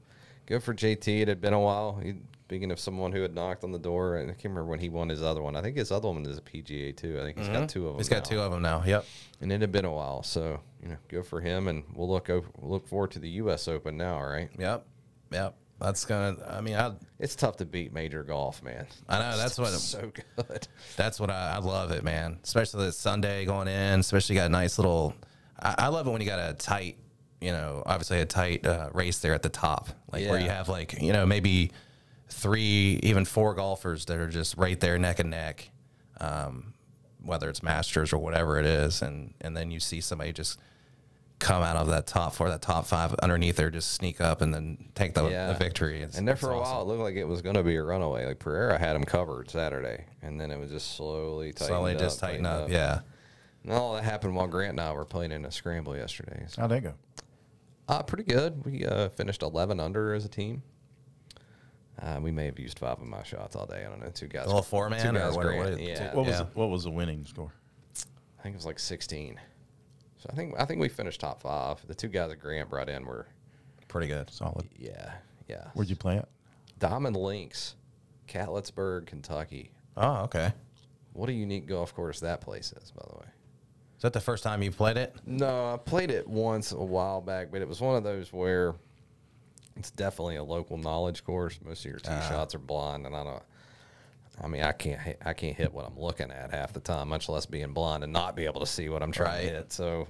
good for JT. It had been a while. Speaking of someone who had knocked on the door, and I can't remember when he won his other one. I think his other one is a PGA too. I think he's got 2 of them. He's got 2 of them now. Yep. And it had been a while, so good for him. And we'll look forward to the U.S. Open now. Right? Yep. That's gonna. I mean, it's tough to beat major golf, man. I know that's what. So good. That's what I love it, man. Especially this Sunday going in. Especially got a nice little. I love it when you got a tight, obviously a tight race there at the top, like where you have like maybe 3, even 4 golfers that are just right there neck and neck, whether it's Masters or whatever it is, and then you see somebody just come out of that top 4, that top 5 underneath there, just sneak up and then take the victory. And there for a while, it looked like it was going to be a runaway. Like Pereira had him covered Saturday, and then it was just slowly tighten up. Yeah. And all that happened while Grant and I were playing in a scramble yesterday. So. How'd that go? Pretty good. We finished 11 under as a team. We may have used 5 of my shots all day. I don't know. 2 guys. A little 4-man or what? Yeah. What was the winning score? I think it was like 16. So I think we finished top 5. The 2 guys that Grant brought in were pretty good. Solid. Yeah. Where'd you play at? Diamond Links, Catlettsburg, Kentucky. Oh, okay. What a unique golf course that place is, by the way. Is that the first time you've played it? No, I played it once a while back, but it was one of those where it's definitely a local knowledge course. Most of your tee shots are blind, and I can't hit what I'm looking at half the time, much less being blind and not be able to see what I'm trying to hit. So,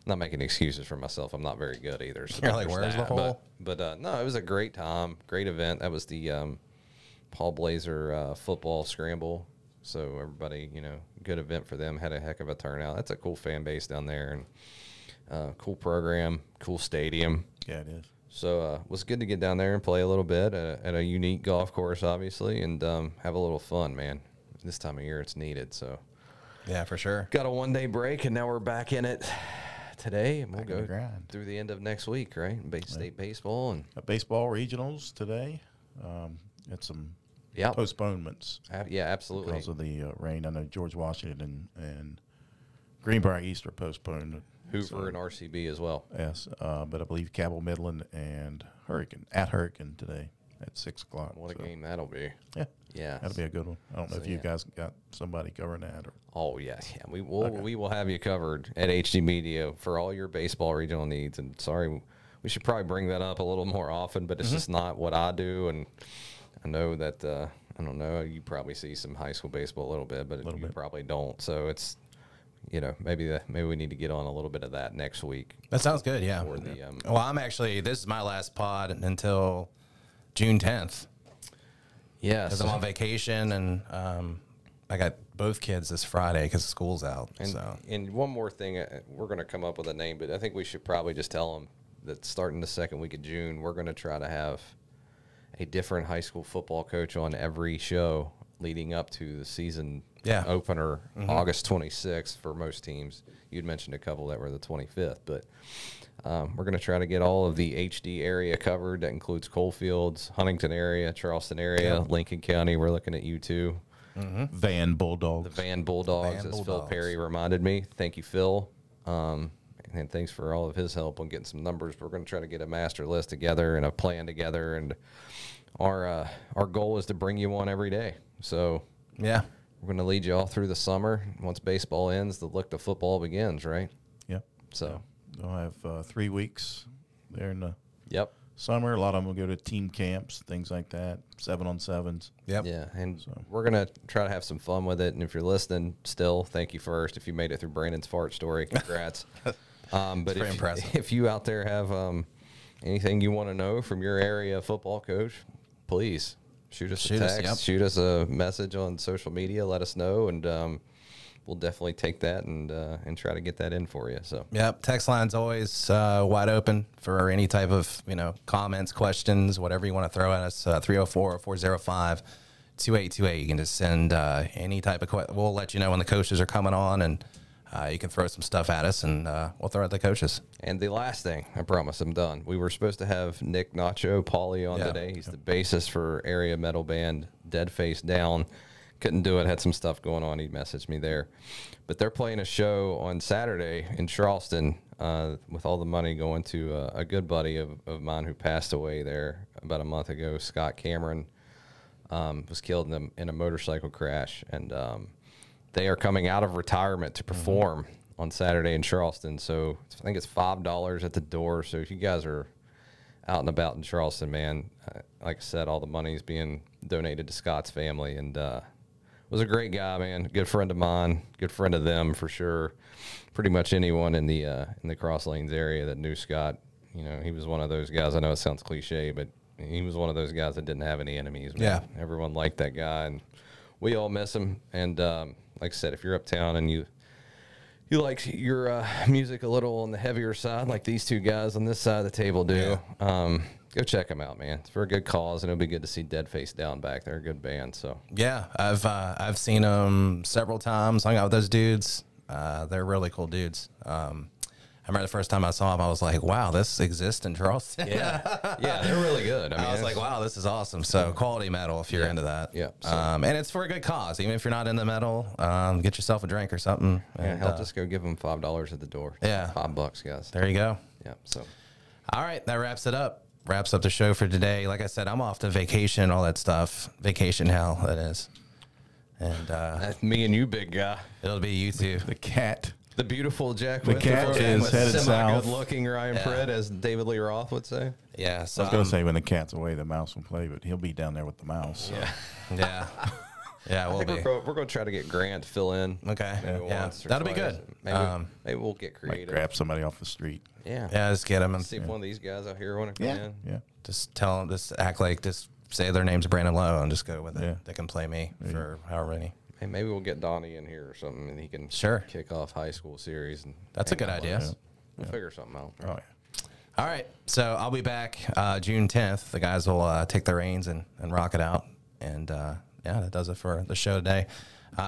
not making excuses for myself. I'm not very good either. So you're like, where's the hole? But no, it was a great time, great event. That was the Paul Blazer football scramble. So everybody, good event for them. Had a heck of a turnout. That's a cool fan base down there, and cool program, cool stadium. Yeah, it is. So it was good to get down there and play a little bit at a unique golf course, obviously, and have a little fun, man. This time of year, it's needed. So yeah, for sure. Got a 1-day break, and now we're back in it today, and we'll go through the end of next week, right? State baseball and baseball regionals today. Had some postponements. Yeah, absolutely. Because of the rain. I know George Washington and Greenbrier East are postponed. Hoover and RCB as well. Yes, but I believe Cabell Midland and Hurricane today at 6 o'clock. What a game that'll be. Yeah, that'll be a good one. I don't know if you guys got somebody covering that. We will have you covered at HD Media for all your baseball regional needs. And sorry, we should probably bring that up a little more often, but it's just not what I do. And I know that I don't know, you probably see some high school baseball a little bit, but you probably don't. So it's. Maybe we need to get on a little bit of that next week. That sounds good, yeah. Well, this is my last pod until June 10th. Yeah. Because I'm on vacation, and I got both kids this Friday because school's out. And one more thing, we're going to come up with a name, but I think we should probably just tell them that starting the second week of June, we're going to try to have a different high school football coach on every show leading up to the season opener, August 26th for most teams. You'd mentioned a couple that were the 25th, but we're going to try to get all of the HD area covered. That includes Coalfields, Huntington area, Charleston area, Lincoln County. We're looking at you too. Van Bulldogs. The Van Bulldogs, as Phil Perry reminded me. Thank you, Phil. And thanks for all of his help on getting some numbers. We're going to try to get a master list together and a plan together. And our goal is to bring you on every day. So we're going to lead you all through the summer. Once baseball ends, the look to football begins, right? Yep. So they'll have 3 weeks there in the yep. summer. A lot of them will go to team camps, things like that, 7-on-7s. Yep. Yeah, and we're going to try to have some fun with it. And if you're listening still, thank you first. If you made it through Brandon's fart story, congrats. But if you out there have anything you want to know from your area football coach, please shoot us a text, shoot us a message on social media, let us know, and we'll definitely take that and try to get that in for you. So yep, text line's always wide open for any type of comments, questions, whatever you want to throw at us. 304-405-2828. You can just send any type of question. We'll let you know when the coaches are coming on, and you can throw some stuff at us, and we'll throw at the coaches. And the last thing, I promise I'm done. We were supposed to have Nick Nacho Pauly on today. He's the bassist for area metal band Dead Face Down. Couldn't do it. Had some stuff going on. He messaged me there. But they're playing a show on Saturday in Charleston with all the money going to a good buddy of mine who passed away there about a month ago. Scott Cameron was killed in a motorcycle crash. And they are coming out of retirement to perform on Saturday in Charleston. So I think it's $5 at the door. So if you guys are out and about in Charleston, man, like I said, all the money is being donated to Scott's family. And was a great guy, man. Good friend of mine, good friend of them for sure. Pretty much anyone in the Cross Lanes area that knew Scott, he was one of those guys. I know it sounds cliche, but he was one of those guys that didn't have any enemies, man. Yeah. Everyone liked that guy, and we all miss him. And like I said, if you're uptown and you like your music a little on the heavier side, like these two guys on this side of the table do, go check them out, man. It's for a good cause, and it'll be good to see Dead Face Down back. They're a good band. So yeah, I've seen them several times. Hung out with those dudes. They're really cool dudes. I remember the first time I saw them, I was like, wow, this exists in Charleston. Yeah, they're really good. I was like, wow, this is awesome. So quality metal if you're into that. Yeah. So. And it's for a good cause. Even if you're not into metal, get yourself a drink or something. And I'll just go give them $5 at the door. Yeah. $5, guys. There you go. Yeah. So. All right, that wraps it up. Wraps up the show for today. Like I said, I'm off to vacation and all that stuff. Vacation hell, that is. And that's me and you, big guy. It'll be you two. The cat. The beautiful Jack The cat is headed south. Good-looking Ryan Pritt, as David Lee Roth would say. Yeah. So I was going to say when the cat's away, the mouse will play, but he'll be down there with the mouse. Yeah. Yeah. Yeah, we'll be. We're going to try to get Grant to fill in. Okay. Yeah. That'll be good. Maybe we'll get Might creative. grab somebody off the street. Yeah. Yeah, just get them and See if one of these guys out here want to come in. Yeah. just tell them, just act like, just say their name's Brandon Lowe and just go with it. Yeah. They can play me for however many. Hey, maybe we'll get Donnie in here or something, and he can kick off high school series. And that's a good idea. We'll figure something out. Oh, yeah. All right. So I'll be back June 10th. The guys will take the reins and rock it out. And, yeah, that does it for the show today.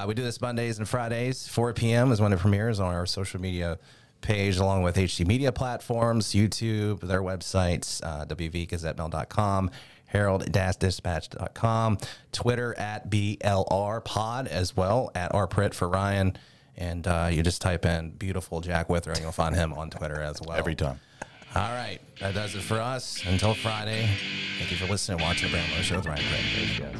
We do this Mondays and Fridays. 4 p.m. is when it premieres on our social media page, along with HG Media platforms, YouTube, their websites, wvgazetteMail.com, herald-dispatch.com, Twitter at BLRpod as well, at rpritt for Ryan. And you just type in beautiful Jack Withrow and you'll find him on Twitter as well. Every time. All right. That does it for us. Until Friday, thank you for listening and watching the Brandon Lowe Show with Ryan Pritt. Thanks, guys.